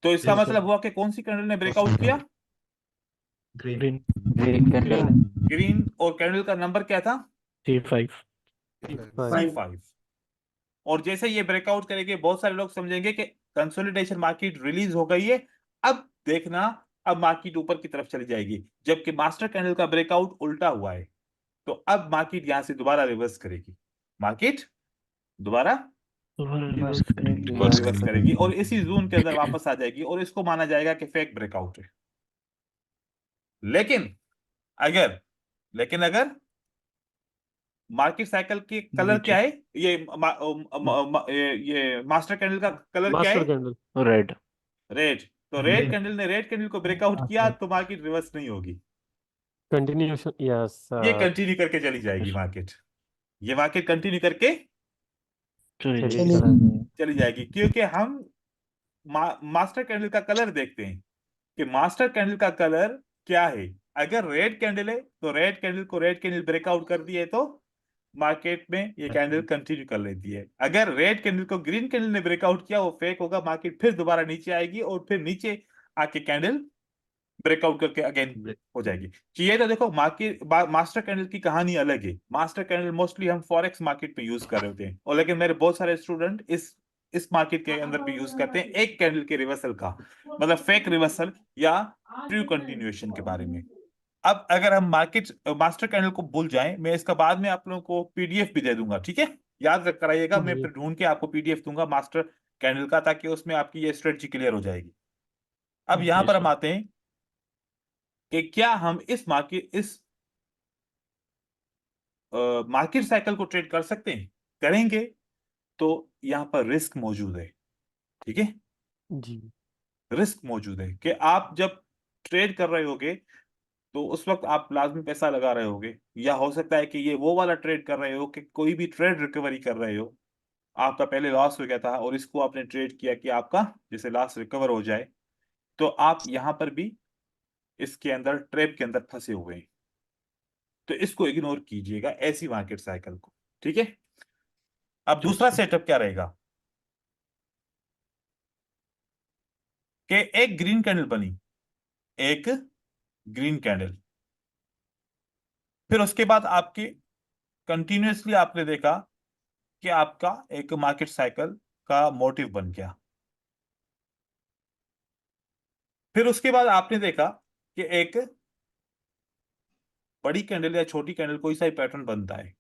तो इसका Yes, sir. मतलब हुआ कि कौन सी कैंडल ने ब्रेकआउट किया? ग्रीन कैंडल ग्रीन, और कैंडल का नंबर क्या था? Five. C5। और जैसे ये ब्रेकआउट करेंगे बहुत सारे लोग समझेंगे कि कंसोलिडेशन मार्केट रिलीज हो गई है, अब देखना अब मार्केट ऊपर की तरफ चली जाएगी, जबकि मास्टर कैंडल का ब्रेकआउट उल्टा हुआ है। तो अब मार्केट यहां से दोबारा रिवर्स करेगी, मार्केट दोबारा रिवर्स करेगी और इसी जोन के अंदर वापस आ जाएगी और इसको माना जाएगा कि फेक ब्रेकआउट है। लेकिन अगर मार्केट साइकिल के कलर क्या है, ये मास्टर कैंडल का कलर क्या Master है? candle. रेड। रेड। तो रेड कैंडल ने रेड कैंडल को ब्रेकआउट किया तो मार्केट रिवर्स नहीं होगी, Continuation. Yes. ये कंटिन्यू करके चली जाएगी मार्केट, ये मार्केट कंटिन्यू करके चलिए चली जाएगी, क्योंकि हम मास्टर कैंडल का कलर देखते हैं कि मास्टर कैंडल का कलर क्या है। अगर रेड कैंडल है तो रेड कैंडल को रेड कैंडल ब्रेकआउट कर दिए तो मार्केट में ये कैंडल कंटिन्यू कर लेती है। अगर रेड कैंडल को ग्रीन कैंडल ने ब्रेकआउट किया वो फेक होगा, मार्केट फिर दोबारा नीचे आएगी और फिर नीचे आके कैंडल ब्रेकआउट करके अगेन हो जाएगी। तो ये तो देखो मार्केट मास्टर कैंडल की कहानी अलग है। मास्टर कैंडल मोस्टली हम फॉरेक्स मार्केट में यूज कर रहे होते हैं, और लेकिन मेरे बहुत सारे स्टूडेंट इस मार्केट के अंदर भी यूज करते हैं एक कैंडल के रिवर्सल का, मतलब फेक रिवर्सल या ट्रू कंटिन्यूएशन के बारे में। अब अगर हम मास्टर कैंडल को भूल जाएं, मैं इसका बाद में आप लोगों को पीडीएफ भी दे दूंगा, ठीक है? याद रख कराइएगा, मैं फिर ढूंढ के आपको पीडीएफ दूंगा मास्टर कैंडल का, ताकि उसमें आपकी ये स्ट्रेटजी क्लियर हो जाएगी। अब यहां पर हम आते हैं कि क्या हम इस मार्केट साइकिल को ट्रेड कर सकते हैं? करेंगे तो यहां पर रिस्क मौजूद है, ठीक है? जी। रिस्क मौजूद है कि आप जब ट्रेड कर रहे होगे तो उस वक्त आप लाजमी पैसा लगा रहे होगे, या हो सकता है कि ये वो वाला ट्रेड कर रहे हो कि कोई भी ट्रेड रिकवरी कर रहे हो, आपका पहले लॉस हो गया था और इसको आपने ट्रेड किया कि आपका जैसे लॉस रिकवर हो जाए, तो आप यहां पर भी इसके अंदर ट्रैप के अंदर फंसे हुए हैं। तो इसको इग्नोर कीजिएगा, ऐसी मार्केट साइकिल को, ठीक है? अब दूसरा सेटअप क्या रहेगा कि एक ग्रीन कैंडल बनी, एक ग्रीन कैंडल, फिर उसके बाद आपके कंटिन्यूअसली आपने देखा कि आपका एक मार्केट साइकिल का मोटिव बन गया। फिर उसके बाद आपने देखा कि एक बड़ी कैंडल या छोटी कैंडल कोई सा भी पैटर्न बनता है,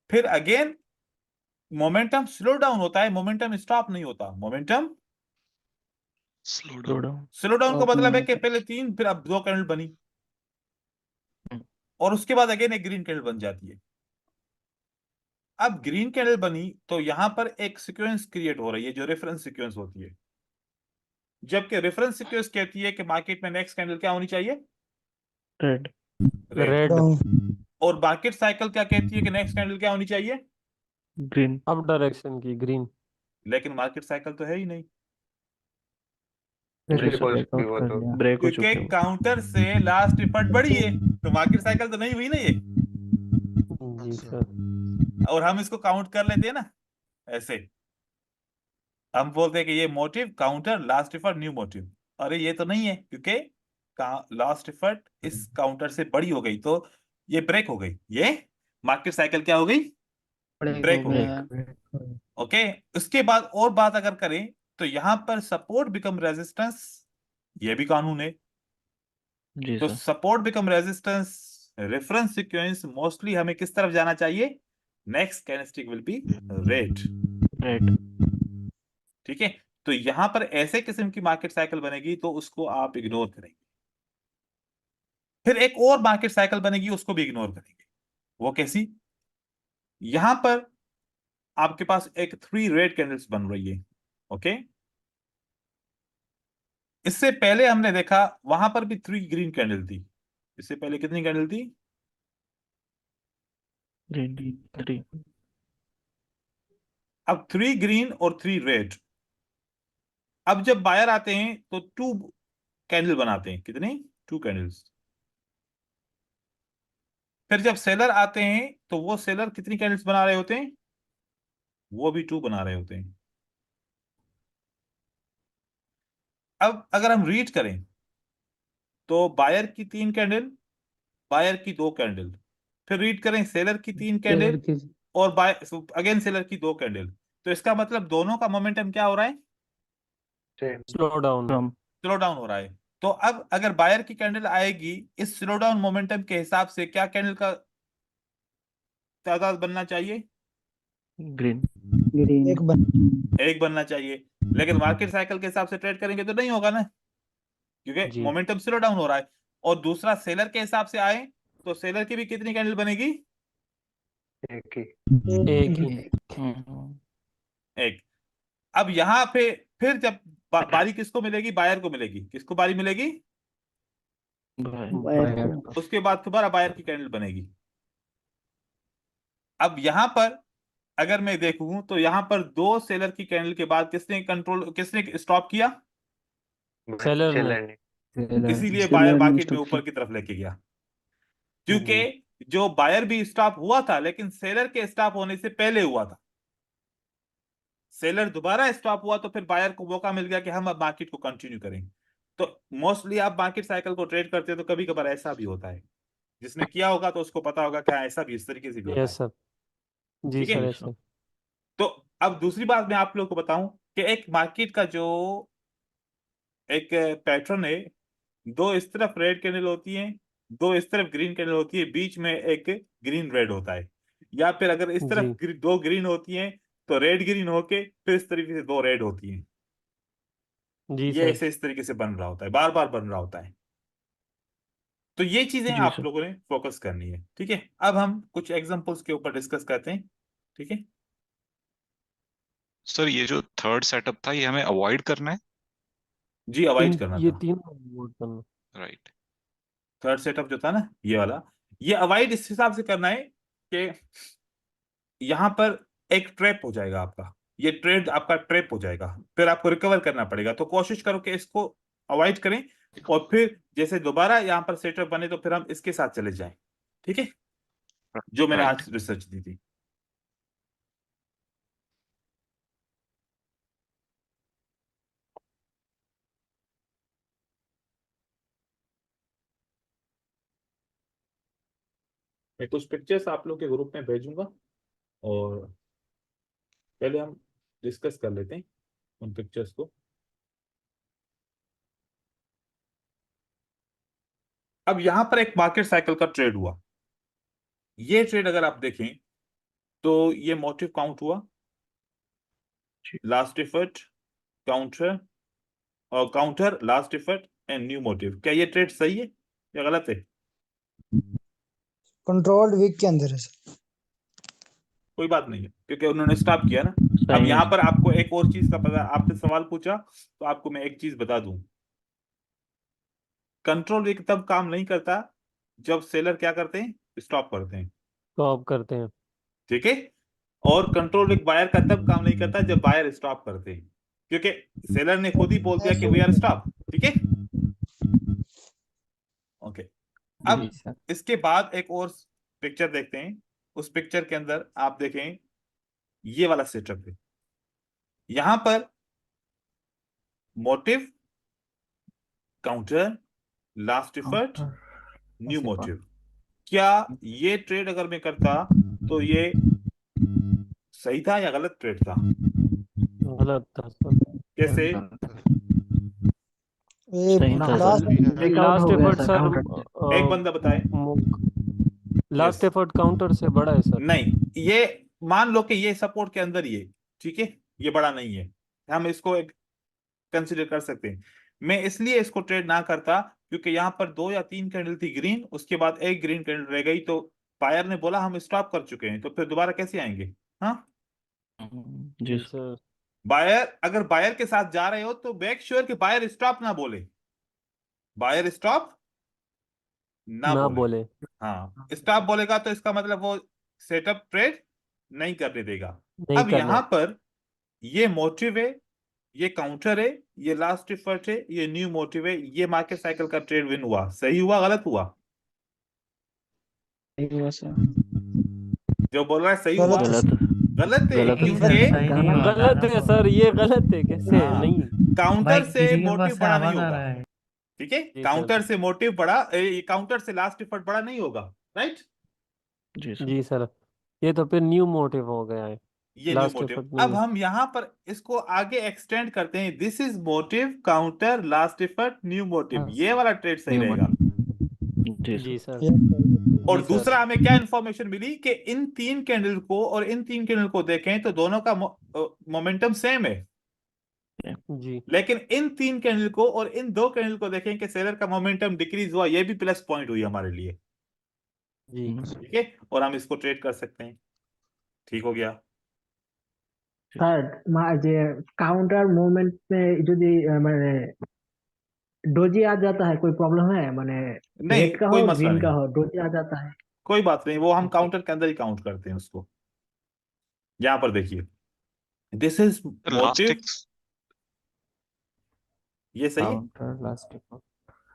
फिर अगेन मोमेंटम स्लो डाउन होता है, मोमेंटम स्टॉप नहीं होता, मोमेंटम स्लो डाउन का मतलब है कि पहले 3 फिर अब 2 कैंडल बनी और उसके बाद अगेन एक ग्रीन कैंडल बन जाती है। अब ग्रीन कैंडल बनी तो यहां पर एक सीक्वेंस क्रिएट हो रही है जो रेफरेंस सीक्वेंस होती है, जबकि रेफरेंस सीक्वेंस कहती है कि मार्केट में नेक्स्ट कैंडल क्या होनी चाहिए? रेड। रेड। रेड। और मार्केट साइकिल क्या कहती है कि नेक्स्ट कैंडल क्या होनी चाहिए? ग्रीन। अप डायरेक्शन की ग्रीन। लेकिन मार्केट साइकिल तो है ही नहीं, ब्रेक हो क्योंकि काउंटर से लास्ट एफर्ट बढ़ी है, तो मार्केट साइकिल तो नहीं हुई ना ये। जी सर। और हम इसको काउंट कर लेते हैं ना, ऐसे हम बोलते हैं कि ये motive counter last effort new motive. अरे ये तो नहीं है, क्योंकि लास्ट एफर्ट इस काउंटर से बड़ी हो गई तो ये ब्रेक हो गई, ये मार्केट साइकिल क्या हो गई? ब्रेक हो गई। ओके, उसके बाद और बात अगर करें तो यहां पर सपोर्ट बिकम रेजिस्टेंस, ये भी कानून है। तो support become resistance, reference sequence mostly हमें किस तरफ जाना चाहिए? Next candlestick will be red. ठीक है, तो यहां पर ऐसे किस्म की मार्केट साइकिल बनेगी तो उसको आप इग्नोर करेंगे। फिर एक और मार्केट साइकिल बनेगी, उसको भी इग्नोर करेंगे। वो कैसी? यहां पर आपके पास एक 3 रेड कैंडल्स बन रही है, ओके? इससे पहले हमने देखा वहां पर भी 3 ग्रीन कैंडल थी। इससे पहले कितनी कैंडल थी? ग्रीन। अब 3 ग्रीन और 3 रेड। अब जब बायर आते हैं तो 2 कैंडल बनाते हैं, कितनी? 2 कैंडल्स। फिर जब सेलर आते हैं तो वो सेलर कितनी कैंडल्स बना रहे होते हैं? वो भी 2 बना रहे होते हैं। अब अगर हम रीड करें तो बायर की 3 कैंडल, बायर की 2 कैंडल, फिर रीड करें सेलर की 3 कैंडल और बायर अगेन सेलर की 2 कैंडल, तो इसका मतलब दोनों का मोमेंटम क्या हो रहा है? Slow down. स्लो डाउन हो रहा है। तो अब अगर बायर की कैंडल आएगी, इस स्लो डाउन मोमेंटम के हिसाब से क्या कैंडल का तादाद बनना चाहिए? ग्रीन एक बनना चाहिए। लेकिन मार्केट साइकिल के हिसाब से ट्रेड करेंगे तो नहीं होगा ना, क्योंकि जी। मोमेंटम स्लो डाउन हो रहा है। और दूसरा सेलर के हिसाब से आए तो सेलर की भी कितनी कैंडल बनेगी? एक ही। एक। अब यहाँ पे फिर जब बारी किसको मिलेगी? बायर को मिलेगी। किसको बारी मिलेगी? उसके बाद दोबारा बायर की कैंडल बनेगी। अब यहां पर अगर मैं देखूं तो यहां पर 2 सेलर की कैंडल के बाद किसने स्टॉप किया? सेलर ने। इसीलिए बायर मार्केट में ऊपर की तरफ लेके गया, क्योंकि जो बायर भी स्टॉप हुआ था लेकिन सेलर के स्टॉप होने से पहले हुआ था। सेलर दोबारा स्टॉप हुआ तो फिर बायर को मौका मिल गया कि हम अब मार्केट को कंटिन्यू करें। तो मोस्टली आप मार्केट साइकिल को ट्रेड करते हो तो कभी कभार ऐसा भी होता है। जिसने किया होगा तो उसको पता होगा क्या ऐसा भी इस तरीके से भी होता है। Yes sir. जी ठीक है। सर, ऐसे। तो अब दूसरी बात मैं आप लोगों को बताऊं कि एक मार्केट का जो एक पैटर्न है, 2 इस तरफ रेड कैंडल होती है, 2 इस तरफ ग्रीन कैंडल होती है, बीच में एक ग्रीन रेड होता है। या फिर अगर इस तरफ जी। 2 ग्रीन होती हैं तो रेड ग्रीन होके फिर इस तरीके से 2 रेड होती हैं। जी ये सर। ऐसे इस तरीके से बन रहा होता है, बार बार बन रहा होता है। तो ये चीजें जी आप सर। लोगों ने फोकस करनी है। ठीक है। अब हम कुछ एग्जांपल्स के ऊपर डिस्कस करते हैं। ठीक है। सर ये जो थर्ड सेटअप था ये हमें अवॉइड करना है? जी अवॉइड करना ये था। 3 वोट करना। राइट। थर्ड सेटअप जो था ना ये वाला, ये अवॉइड इस हिसाब से करना है कि यहां पर एक ट्रैप हो जाएगा आपका, ये ट्रेड आपका ट्रैप हो जाएगा, फिर आपको रिकवर करना पड़ेगा। तो कोशिश करो कि इसको अवॉइड करें और फिर जैसे दोबारा यहां पर सेटअप बने तो फिर हम इसके साथ चले जाएं। ठीक है, जो मैंने राइट। आज रिसर्च दी थी। मैं कुछ पिक्चर्स आप लोग के ग्रुप में भेजूंगा और पहले हम डिस्कस कर लेते हैं उन पिक्चर्स को। अब यहां पर एक मार्केट साइकिल का ट्रेड हुआ। ये ट्रेड अगर आप देखें तो ये मोटिव काउंट हुआ, लास्ट एफर्ट, काउंटर और counter, last effort and new motive. क्या ये ट्रेड सही है या गलत है? कंट्रोल्ड वीक के अंदर है सर। कोई बात नहीं है क्योंकि उन्होंने स्टॉप किया ना। अब सही है यहां सर। पर आपको एक और चीज का पता, आपसे सवाल पूछा तो आपको मैं एक चीज बता दूं, कंट्रोल वीक तब काम नहीं करता जब सेलर क्या करते हैं? स्टॉप करते हैं। स्टॉप करते हैं। ठीक है। और कंट्रोल वीक बायर का तब काम नहीं करता जब बायर स्टॉप करते हैं, क्योंकि सेलर ने खुद ही बोल दिया कि वी आर स्टॉप। ठीक है। ओके। अब इसके बाद एक और पिक्चर देखते हैं। उस पिक्चर के अंदर आप देखें ये वाला सेटअप है। यहां पर motive, counter, last effort, new motive. क्या ये ट्रेड अगर मैं करता तो ये सही था या गलत ट्रेड था? गलत था सर। कैसे? सही था last sir. Last effort sir, एक बंदा बताए। Last Yes. एफर्ट काउंटर से बड़ा है सर। नहीं, ये मान लो कि ये सपोर्ट के अंदर ही है। ठीक है, ये बड़ा नहीं है, हम इसको एक कंसिडर कर सकते हैं। मैं इसलिए इसको ट्रेड ना करता क्योंकि यहाँ पर 2 या 3 कैंडल थी ग्रीन, उसके बाद एक ग्रीन कैंडल रह गई तो बायर ने बोला हम स्टॉप कर चुके हैं, तो फिर दोबारा कैसे आएंगे? हाँ, जी सर। सर। बायर अगर बायर के साथ जा रहे हो तो मेक श्योर कि बायर स्टॉप ना बोले, बायर स्टॉप ना ना बोले। बोले। हाँ, स्टॉप बोलेगा तो इसका मतलब वो सेटअप ट्रेड नहीं करने देगा। नहीं अब करना। यहां पर ये मोटिव है, ये काउंटर है, ये लास्ट एफर्ट है, ये न्यू मोटिव है, ये मार्केट साइकिल का ट्रेड विन हुआ। सही हुआ गलत हुआ? सही हुआ सर। जो बोल रहा है सही हुआ, गलत। गलत है गलत है। नहीं सर, क्योंकि सही नहीं हुआ गलत गाना है तो। सर, ये गलत है कैसे? हाँ, नहीं। काउंटर भाई से किसी के पास मोटिव से बड़ा नहीं आवाज आ होगा। रहा है। ठीक है, जी काउंटर सर। से मोटिव बड़ा काउंटर से लास्ट इफर्ट बड़ा नहीं होगा, राइट। जी सर। जी सर, ये तो फिर न्यू मोटिव हो गया है, ये न्यू लास्ट मोटिव। एफर्ट नहीं अब है। हम यहाँ पर इसको आगे एक्सटेंड करते हैं, this is motive counter last effort new motive, हाँ, ये वाला ट्रेड सही न्यू रहेगा। जी जी सर। सर। और जी सर। दूसरा हमें क्या इंफॉर्मेशन मिली कि इन तीन कैंडल को और इन तीन कैंडल को देखें तो दोनों का मोमेंटम सेम है, जी लेकिन इन तीन कैंडल को और इन दो कैंडल को देखें कि सेलर का मोमेंटम डिक्रीज हुआ, ये भी प्लस पॉइंट हुई हमारे लिए। जी ठीक है, और हम इसको ट्रेड कर सकते हैं। ठीक हो गया। স্যার যে काउंटर मूवमेंट में যদি মানে डोजी आ जाता है कोई प्रॉब्लम है माने नहीं, रेड का कोई हो मसला ग्रीन का नहीं, हो डोजी आ जाता है। कोई बात नहीं, वो हम ओके काउंटर के अंदर ही काउंट करते हैं उसको। यहां पर देखिए, दिस इज लास्ट मोटिव, ये सही है, counter last effort.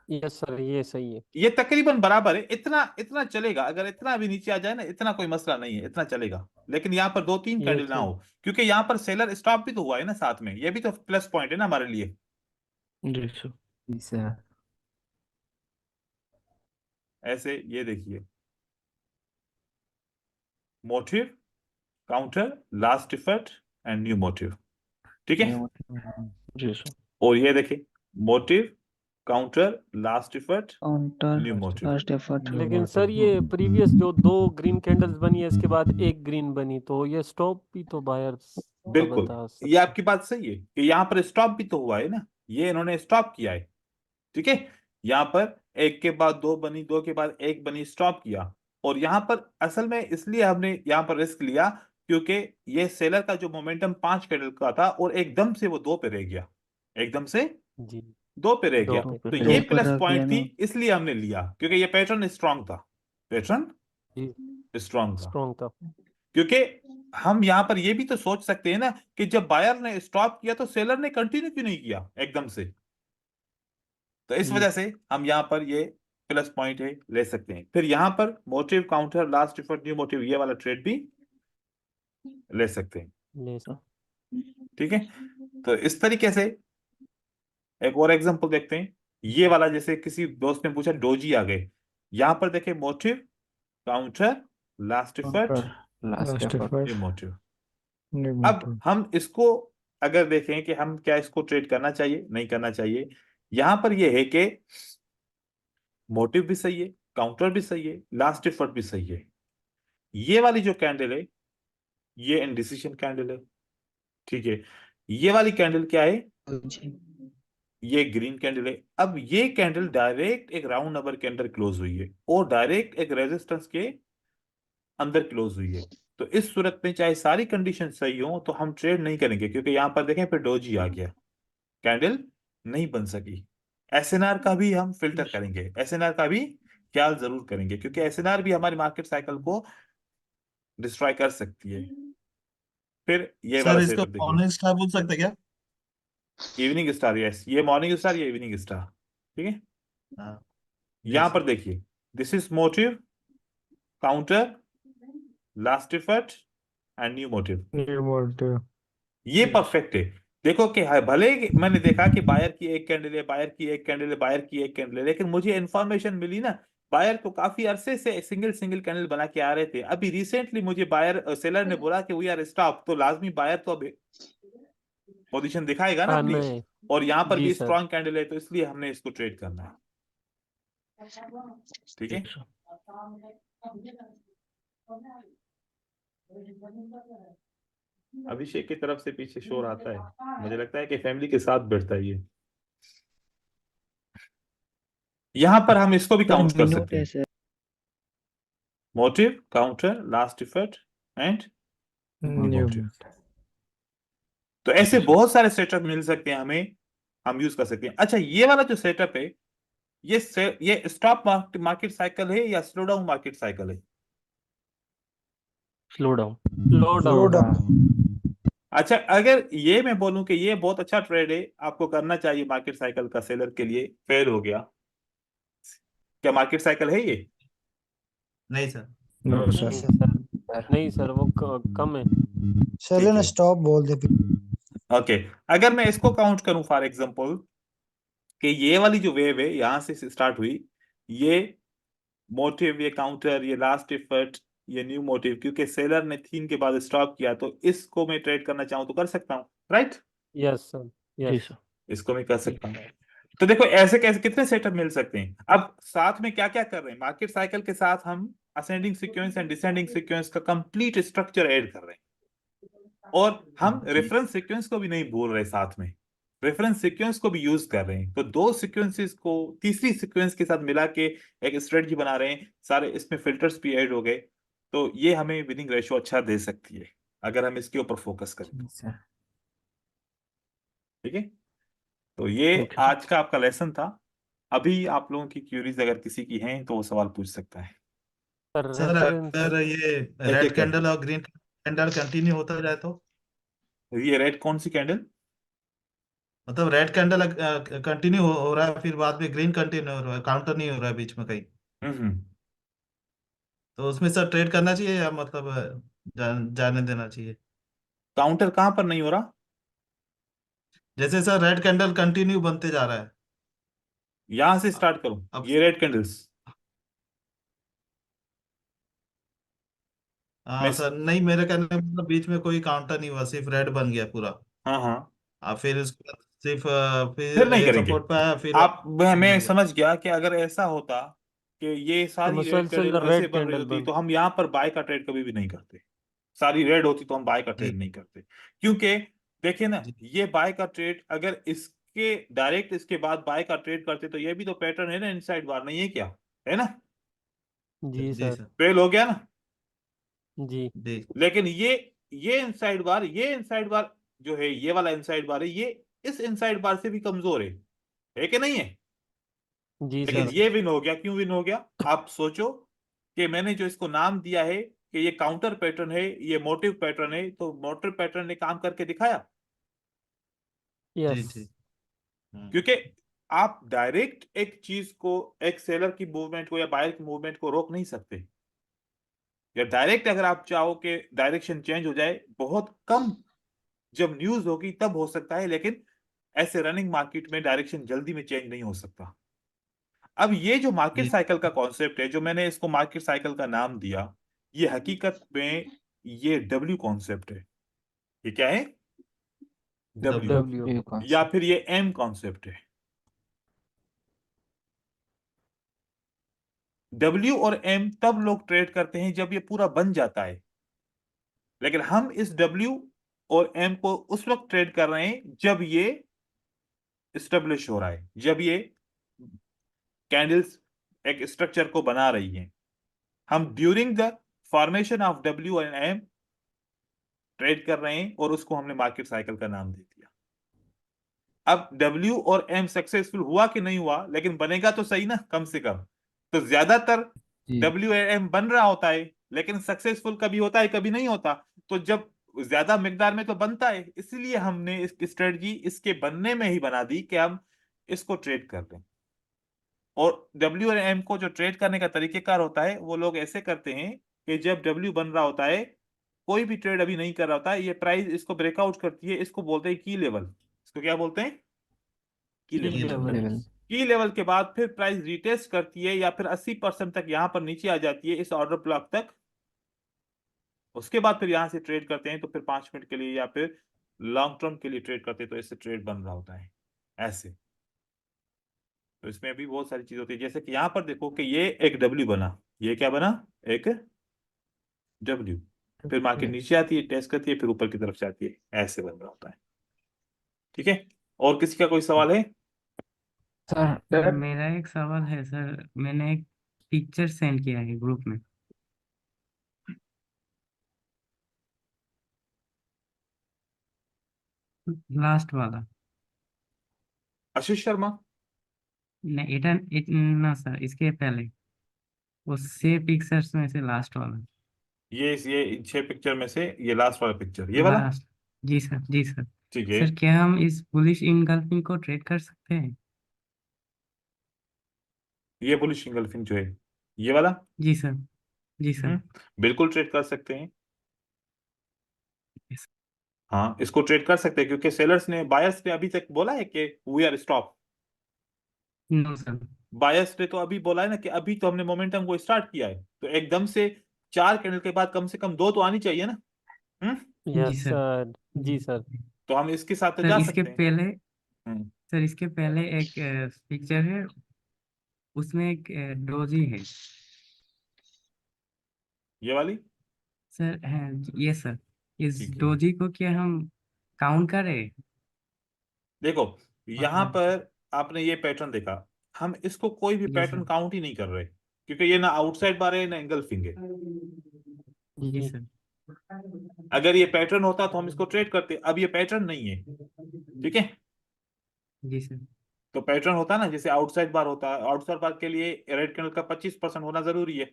Yes sir, ये सही है। ये तकरीबन बराबर है, इतना इतना चलेगा, अगर इतना भी नीचे आ जाए ना इतना कोई मसला नहीं है, इतना चलेगा। लेकिन यहाँ पर दो तीन ये कैंडल ना तो हो, क्योंकि यहाँ पर सेलर स्टॉप भी तो हुआ है ना साथ में, ये भी तो प्लस पॉइंट है ना हमारे लिए। जी सर। जी सर। ऐसे ये देखिए, motive counter last effort and new motive, ठीक है। न्यू जी सर। और ये देखिए, motive counter last effort counter new motive. Last effort. लेकिन सर ये प्रीवियस जो दो ग्रीन कैंडल्स बनी है इसके बाद एक ग्रीन बनी, तो ये स्टॉप भी तो बायर्स का बिल्कुल, बता ये सकते। आपकी बात सही है कि यहाँ पर स्टॉप भी तो हुआ है ना, ये इन्होंने स्टॉप किया है। ठीक है, यहाँ पर एक के बाद दो बनी, दो के बाद एक बनी, स्टॉप किया। और यहाँ पर असल में इसलिए हमने यहाँ पर रिस्क लिया क्योंकि ये सेलर का जो मोमेंटम 5 कैंडल का था और एकदम से वो 2 पे रह गया, एकदम से जी 2 पे रह दो गया, पे। तो दो ये पर प्लस रख पॉइंट लेना। थी, इसलिए हमने लिया क्योंकि ये पैटर्न स्ट्रांग था, पैटर्न जी स्ट्रांग था। स्ट्रॉन्ग था। क्योंकि हम यहाँ पर ये भी तो सोच सकते हैं ना कि जब बायर ने स्टॉप किया तो सेलर ने कंटिन्यू क्यों नहीं किया एकदम से, तो इस जी वजह से हम यहाँ पर ये प्लस पॉइंट है ले सकते हैं। फिर यहाँ पर motive counter last effort new motive, ये वाला ट्रेड भी ले सकते हैं। ले सर। ठीक है, तो इस तरीके से एक और एग्जांपल देखते हैं। ये वाला जैसे किसी दोस्त ने पूछा डोजी आ गए, यहाँ पर देखें motive counter last effort last effort new motive. अब हम इसको अगर देखें कि हम क्या इसको ट्रेड करना चाहिए नहीं करना चाहिए, यहां पर यह है कि मोटिव भी सही है, काउंटर भी सही है, लास्ट एफर्ट भी सही है। ये वाली जो कैंडल है ये इंडिसिशन कैंडल है, ठीक है। ये वाली कैंडल क्या है, जी ये ग्रीन कैंडल है। अब ये कैंडल डायरेक्ट एक राउंड नंबर के अंदर क्लोज हुई है और डायरेक्ट एक रेजिस्टेंस के अंदर क्लोज हुई है। तो इस सूरत में चाहे सारी कंडीशन सही हो तो हम ट्रेड नहीं करेंगे, क्योंकि यहां पर देखें फिर डोजी आ गया, कैंडल नहीं बन सकी। एसएनआर का भी हम फिल्टर करेंगे, एसएनआर का भी ख्याल जरूर करेंगे, क्योंकि एसएनआर भी हमारी मार्केट साइकिल को डिस्ट्रॉय कर सकती है। फिर ये वाला सर इसको सेटअप देखिए, मॉर्निंग स्टार बोल सकते क्या? इवनिंग स्टार, यस, ये मॉर्निंग स्टार, ये इवनिंग स्टार, ठीक है। हाँ यहां पर देखिए, this is motive counter last effort and new motive, ये परफेक्ट है। देखो कि भले मैंने देखा कि बायर की एक कैंडल है, बायर की एक कैंडल है, बायर की एक कैंडल है, लेकिन मुझे इंफॉर्मेशन मिली ना, बायर तो काफी अरसे से सिंगल सिंगल कैंडल बना के आ रहे थे। अभी रिसेंटली मुझे बायर सेलर ने बोला कि वी आर स्टॉप, तो लाजमी बायर तो अब पोजीशन दिखाएगा ना अपनी, नहीं। और यहाँ पर जी भी सर। स्ट्रॉन्ग कैंडल है, तो इसलिए हमने इसको ट्रेड करना है। ठीक है, अभिषेक की तरफ से पीछे शोर आता है, मुझे लगता है कि फैमिली के साथ बैठता है ये। यहां पर हम इसको भी काउंट कर सकते हैं, sir motive counter last effort and new motive. तो ऐसे बहुत सारे सेटअप मिल सकते हैं हमें, हम यूज कर सकते हैं। अच्छा, ये वाला जो सेटअप है ये स्टॉप मार्केट साइकिल है या स्लो डाउन मार्केट साइकिल है? Slow down. Low down. अच्छा, अगर ये मैं बोलूं कि ये बहुत अच्छा ट्रेड है, आपको करना चाहिए मार्केट साइकिल का, सेलर के लिए फेल हो गया, क्या मार्केट साइकिल है ये? नहीं सर। नहीं सर, नहीं सर, वो कम है। ठीक है स्टॉप बोल दे। ओके। अगर मैं इसको काउंट करूं फॉर एग्जांपल कि ये वाली जो वेव है यहां से स्टार्ट हुई, ये मोटिव, ये काउंटर, ये लास्ट एफर्ट, ये न्यू मोटिव, क्योंकि सेलर ने 3 के बाद स्टॉप किया तो इसको मैं ट्रेड करना चाहूं तो कर सकता हूं, राइट? यस सर, जी यस। सर। इसको मैं कर सकता हूं। तो देखो ऐसे कैसे कितने सेटअप मिल सकते हैं। अब साथ में क्या क्या कर रहे हैं, मार्केट साइकिल के साथ हम ascending sequence and descending sequence का कंप्लीट स्ट्रक्चर ऐड कर रहे हैं, और हम रेफरेंस सीक्वेंस को भी नहीं भूल रहे, साथ में रेफरेंस सीक्वेंस को भी यूज कर रहे हैं। तो 2 सीक्वेंसेस को तीसरी सीक्वेंस के साथ मिला के एक स्ट्रेटजी बना रहे हैं, सारे इसमें फिल्टर्स भी ऐड हो गए। तो ये हमें विनिंग रेशियो अच्छा दे सकती है अगर हम इसके ऊपर फोकस करें तो। सर ठीक है, तो ये ओके सर। आज का आपका लेसन था। अभी आप लोगों की क्यूरीज अगर किसी की हैं तो वो सवाल पूछ सकता है। सर सर रेफरेंस अगर ये एक रेड एक कैंडल करके। और ग्रीन कैंडल कंटिन्यू होता जाए तो, ये रेड कौन सी कैंडल? मतलब रेड कैंडल कंटिन्यू हो रहा है, फिर बाद में ग्रीन कंटिन्यू हो रहा है, काउंटर नहीं हो रहा है बीच में कहीं, हम्म। तो उसमें सर ट्रेड करना चाहिए या मतलब जाने देना चाहिए? काउंटर कहां पर नहीं हो रहा? जैसे सर रेड कैंडल कंटिन्यू बनते जा रहा है। यहां से स्टार्ट करूं, अब ये रेड कैंडल्स हाँ में। सर, नहीं मेरे कहने का मतलब बीच में कोई काउंटर नहीं हुआ, सिर्फ रेड बन गया पूरा। हाँ हाँ, फिर उसके बाद सिर्फ फिर फिर नहीं ये करेंगे। सपोर्ट पे आया, फिर आप मैं बन गया। समझ गया कि अगर ऐसा होता कि ये तो सारी रेड मुसलसल कैंडल ऐसे रेड बन रही कैंडल होती बन। तो हम यहाँ पर बाय का ट्रेड कभी भी नहीं करते। सारी रेड होती तो हम बाय का जी ट्रेड नहीं करते, क्योंकि देखिए ना, जी ये बाय का ट्रेड अगर इसके डायरेक्ट इसके बाद बाय का ट्रेड करते तो ये भी तो पैटर्न है ना, इनसाइड बार नहीं है क्या, है ना? जी जी सर। सर। फेल हो गया ना। जी जी लेकिन ये इनसाइड बार, ये इनसाइड बार जो है, ये वाला इनसाइड बार है, ये इस इनसाइड बार से भी कमजोर है कि नहीं है? जी लेकिन सर। ये विन हो गया। क्यों विन हो गया? आप सोचो कि मैंने जो इसको नाम दिया है कि ये काउंटर पैटर्न है, ये मोटिव पैटर्न है, तो मोटिव पैटर्न ने काम करके दिखाया। जी यस। जी। हम्म, क्योंकि आप डायरेक्ट एक चीज को, एक सेलर की मूवमेंट को या बायर की मूवमेंट को रोक नहीं सकते। या डायरेक्ट अगर आप चाहो कि डायरेक्शन चेंज हो जाए, बहुत कम जब न्यूज होगी तब हो सकता है, लेकिन ऐसे रनिंग मार्केट में डायरेक्शन जल्दी में चेंज नहीं हो सकता। अब ये जो मार्केट जी साइकिल का कॉन्सेप्ट है, जो मैंने इसको मार्केट साइकिल का नाम दिया, ये हकीकत में ये डब्ल्यू कॉन्सेप्ट है। ये क्या है? डब्ल्यू। डब्ल्यू। डब्ल्यू। ये या कॉन्सेप्ट। फिर ये एम कॉन्सेप्ट है। डब्ल्यू और एम तब लोग ट्रेड करते हैं जब ये पूरा बन जाता है, लेकिन हम इस डब्ल्यू और एम को उस वक्त ट्रेड कर रहे हैं जब ये स्टेब्लिश हो रहा है, जब ये कैंडल्स एक स्ट्रक्चर को बना रही हैं। हम during the formation of W and M trade कर रहे हैं, और उसको हमने मार्केट साइकिल का नाम दे दिया। अब डब्ल्यू और एम सक्सेसफुल हुआ कि नहीं हुआ, लेकिन बनेगा तो सही ना, कम से कम। तो ज्यादातर जी डब्ल्यू एम बन रहा होता है, लेकिन सक्सेसफुल कभी होता है कभी नहीं होता। तो जब ज्यादा मिकदार में तो बनता है, इसलिए हमने इस स्ट्रेटजी इसके बनने में ही बना दी कि हम इसको ट्रेड कर दें। और डब्ल्यू और एम को जो ट्रेड करने का तरीकेकार होता है, वो लोग ऐसे करते हैं कि जब डब्ल्यू बन रहा होता है, कोई भी ट्रेड अभी नहीं कर रहा होता है, ये प्राइस इसको ब्रेकआउट करती है, इसको बोलते हैं की लेवल। इसको क्या बोलते हैं? की की लेवल। लेवल। लेवल। की लेवल के बाद फिर प्राइस रिटेस्ट करती है, या फिर 80% तक यहां पर नीचे आ जाती है इस ऑर्डर ब्लॉक तक। उसके बाद फिर यहां से ट्रेड करते हैं, तो फिर 5 मिनट के लिए या फिर लॉन्ग टर्म के लिए ट्रेड करते हैं, तो इससे ट्रेड बन रहा होता है ऐसे। तो इसमें भी बहुत सारी चीज होती है, जैसे कि यहां पर देखो कि ये एक डब्ल्यू बना, ये क्या बना? एक डब्ल्यू। फिर मार्केट नीचे आती है, टेस्ट करती है, फिर ऊपर की तरफ जाती है, ऐसे बन रहा होता है। ठीक है, और किसी का कोई सवाल है? सर मेरा एक सवाल है सर, मैंने एक पिक्चर सेंड किया है ग्रुप में। लास्ट वाला। आशीष शर्मा? नहीं ना सर, इसके पहले वो से पिक्चर्स में से लास्ट वाला। ये 6 पिक्चर में से ये लास्ट वाला पिक्चर, ये वाला? लास्ट। जी सर, जी सर। ठीक है। सर क्या हम इस बुलिश इनगल्फिंग को ट्रेड कर सकते हैं? ये बुलिश इंगल्फिंग जो है, ये वाला? जी सर, जी सर। बिल्कुल ट्रेड कर सकते हैं। हाँ, इसको ट्रेड कर सकते हैं क्योंकि सेलर्स ने बायर्स ने अभी तक बोला है कि we are stop. No sir. Buyers ने तो अभी बोला है ना कि अभी तो हमने मोमेंटम को स्टार्ट किया है, तो एकदम से 4 कैंडल के बाद कम से कम 2 तो आनी चाहिए ना। जी यस सर। सर, जी सर। तो हम इसके साथ तो सर जा इसके सकते हैं। पहले हम्म, सर इसके पहले एक पिक्चर है, उसमें एक डोजी है ये वाली। सर। है ये सर, इस ठीक है, डोजी को क्या हम काउंट करें? देखो यहाँ मतलब पर आपने ये पैटर्न देखा, हम इसको कोई भी जी पैटर्न सर। काउंट ही नहीं कर रहे क्योंकि ये ना आउटसाइड बार है ना एंगल्फिंग है। जी जी सर। अगर ये पैटर्न होता तो हम इसको ट्रेड करते, अब ये पैटर्न नहीं है। ठीक है, जी सर। तो पैटर्न होता ना, जैसे आउटसाइड बार होता है, आउटसाइड बार के लिए रेड कैंडल का 25% होना जरूरी है,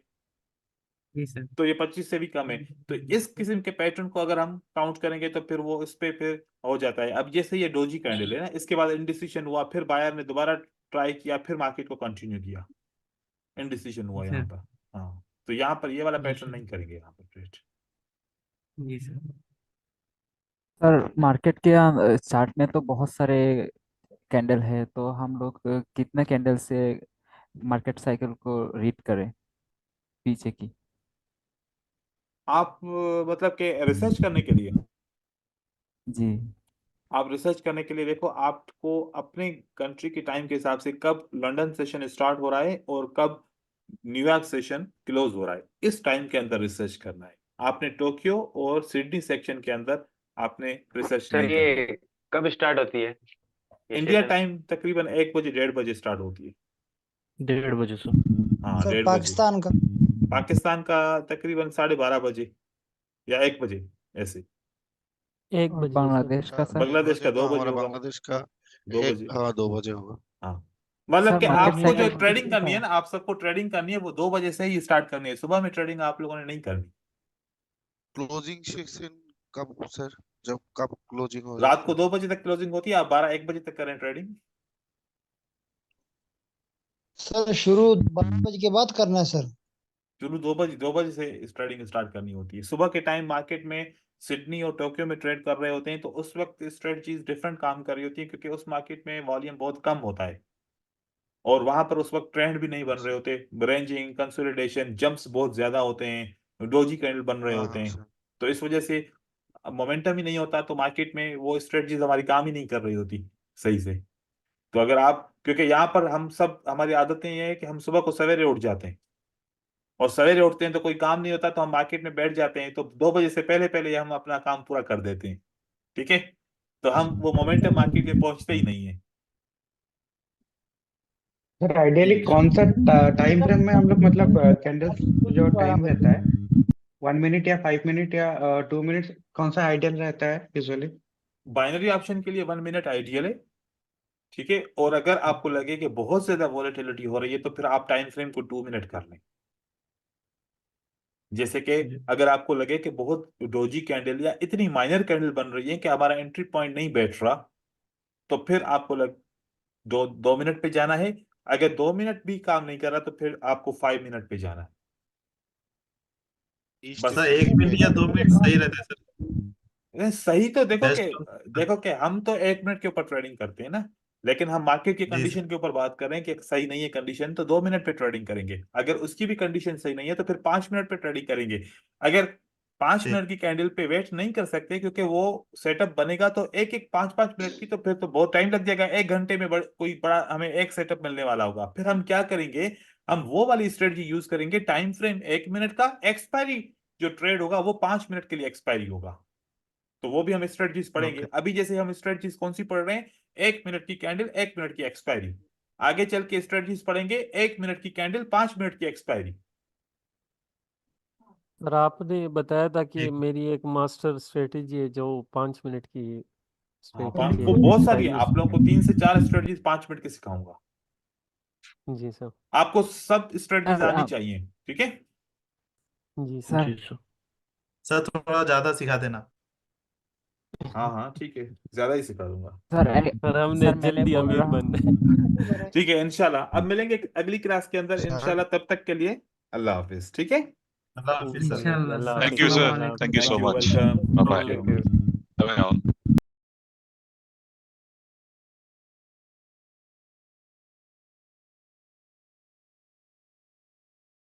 जी सर। तो ये 25 से भी कम है। तो इस किस्म के पैटर्न को अगर हम काउंट करेंगे तो फिर वो इस पे फिर हो जाता है। अब जैसे ये डोजी कैंडल है ना, इसके बाद इंडिसिशन हुआ, फिर बायर ने दोबारा ट्राई किया, फिर मार्केट को कंटिन्यू किया, इंडिसिशन जी हुआ यहाँ सर। पर। हाँ, तो यहाँ पर ये वाला जी पैटर्न सर। नहीं करेंगे यहाँ पर ट्रेड। जी सर। सर मार्केट के चार्ट में तो बहुत सारे कैंडल है, तो हम लोग कितने कैंडल से मार्केट साइकिल को रीड करें पीछे की? आप मतलब कि रिसर्च करने के लिए, जी। आप रिसर्च करने के लिए देखो, आपको अपने कंट्री के टाइम के हिसाब से कब लंदन सेशन स्टार्ट हो रहा है और कब न्यूयॉर्क सेशन क्लोज हो रहा है, इस टाइम के अंदर रिसर्च करना है। आपने टोक्यो और सिडनी सेक्शन के अंदर आपने रिसर्च सर नहीं करनी। ये कब स्टार्ट होती है ये इंडिया सेशन? टाइम तकरीबन 1 बजे 1:30 बजे स्टार्ट होती है। 1:30 बजे सर। हाँ, सर 1:30 बजे। पाकिस्तान का पाकिस्तान का तकरीबन 12:30 बजे या 1 बजे ऐसे। 1 बजे सर। बांग्लादेश का अच्छा, सर? 1 बांग्लादेश का बजे 2 तो बजे हमारा होगा। बांग्लादेश का 2 एक, बजे। हाँ 2 बजे होगा। हाँ, मतलब सर कि मार्केट आपको जो साइकिल ट्रेडिंग करनी है ना, आप सबको ट्रेडिंग करनी है वो 2 बजे से ही स्टार्ट करनी है। सुबह में ट्रेडिंग आप लोगों ने नहीं करनी। क्लोजिंग सेक्शन कब सर, जब कब क्लोजिंग हो रात जाता को है? 2 बजे तक क्लोजिंग होती है, आप 12-1 बजे तक करें ट्रेडिंग। सर शुरू 12 बजे के बाद करना है सर। शुरू 2 बजे से ट्रेडिंग स्टार्ट करनी होती है। सुबह के टाइम मार्केट में सिडनी और टोक्यो में ट्रेड कर रहे होते हैं, तो उस वक्त स्ट्रेटजीज डिफरेंट काम कर रही होती है क्योंकि उस मार्केट में वॉल्यूम बहुत कम होता है और वहां पर उस वक्त ट्रेंड भी नहीं बन रहे होते। रेंजिंग, कंसोलिडेशन, जंप्स बहुत ज्यादा होते हैं, डोजी कैंडल बन रहे हाँ होते हाँ हैं, सर। तो इस वजह से मोमेंटम ही नहीं होता, तो मार्केट में वो स्ट्रेटजीज हमारी काम ही नहीं कर रही होती सही से। तो अगर आप, क्योंकि यहाँ पर हम सब, हमारी आदतें ये है कि हम सुबह को सवेरे उठ जाते हैं और सवेरे उठते हैं तो कोई काम नहीं होता, तो हम मार्केट में बैठ जाते हैं, तो 2 बजे से पहले पहले हम अपना काम पूरा कर देते हैं। ठीक है, तो हम वो मोमेंटम मार्केट में पहुंचते ही नहीं है। सर आइडियली जी, कौन सा टाइम फ्रेम में हम लोग मतलब कैंडल्स जो टाइम रहता है 1 मिनट या 5 मिनट या 2 मिनट, कौन सा आइडियल रहता है यूजुअली? बाइनरी ऑप्शन के लिए 1 मिनट आइडियल है। ठीक है, और अगर आपको लगे कि बहुत ज्यादा वॉलेटिलिटी हो रही है तो फिर आप टाइम फ्रेम को 2 मिनट कर लें। जैसे कि अगर आपको लगे कि बहुत डोजी कैंडल या इतनी माइनर कैंडल बन रही है कि हमारा एंट्री पॉइंट नहीं बैठ रहा, तो फिर आपको 2 मिनट पे जाना है। अगर 2 मिनट भी काम नहीं कर रहा तो फिर आपको 5 मिनट पे जाना है। ईस्ट बस सर एशियन 1 मिनट या 2 मिनट सही रहता है सर। सही तो देखो कि, बेस्ट। देखो कि हम तो 1 मिनट के ऊपर ट्रेडिंग करते हैं ना, लेकिन हम मार्केट की जी सर। कंडीशन के ऊपर बात कर रहे हैं कि सही नहीं है कंडीशन, तो 2 मिनट पे ट्रेडिंग करेंगे। अगर उसकी भी कंडीशन सही नहीं है तो फिर 5 मिनट पे ट्रेडिंग करेंगे। अगर 5 मिनट ठीक। की कैंडल पे वेट नहीं कर सकते क्योंकि वो सेटअप बनेगा तो एक एक 5-5 मिनट की, तो फिर तो बहुत टाइम लग जाएगा। 1 घंटे में कोई बड़ा हमें एक सेटअप मिलने वाला होगा। फिर हम क्या करेंगे, हम वो वाली स्ट्रेटजी यूज करेंगे, टाइम फ्रेम 1 मिनट का, एक्सपायरी जो ट्रेड होगा वो 5 मिनट के लिए एक्सपायरी होगा। तो वो भी हम स्ट्रेटजीज पढ़ेंगे। ओके। अभी जैसे हम स्ट्रेटजीज कौन सी पढ़ रहे हैं, 1 मिनट की कैंडल, 1 मिनट की एक्सपायरी। आगे चल के स्ट्रेटजीज पढ़ेंगे 1 मिनट की कैंडल, 5 मिनट की एक्सपायरी। और आपने बताया था कि ठीक। मेरी एक मास्टर स्ट्रेटेजी है जो 5 मिनट की हाँ, स्ट्रेटेजी वो है, बहुत सारी है। एक्सपायरी आप लोगों को 3 से 4 स्ट्रेटजीज 5 मिनट के सिखाऊंगा। जी सर। आपको सब स्ट्रेटजीज सर आनी चाहिए। ठीक है, जी सर। सर जी सर। सर थोड़ा ज्यादा सिखा देना। हाँ हाँ ठीक है, ज्यादा ही सिखा दूंगा। सर और हमने सर मैंने जल्दी बोल अमीर रहा बनना है। ठीक है, इंशाल्लाह अब मिलेंगे अगली क्लास के अंदर सर इंशाल्लाह। तब तक के लिए अल्लाह हाफिज। ठीक है। अल्लाह हाफिज सर। इंशाल्लाह अल्लाह सर Thank you, अस्सलाम sir. वालेकुम Thank you so Thank you, much. welcome. Bye bye. Thank you. Bye bye all.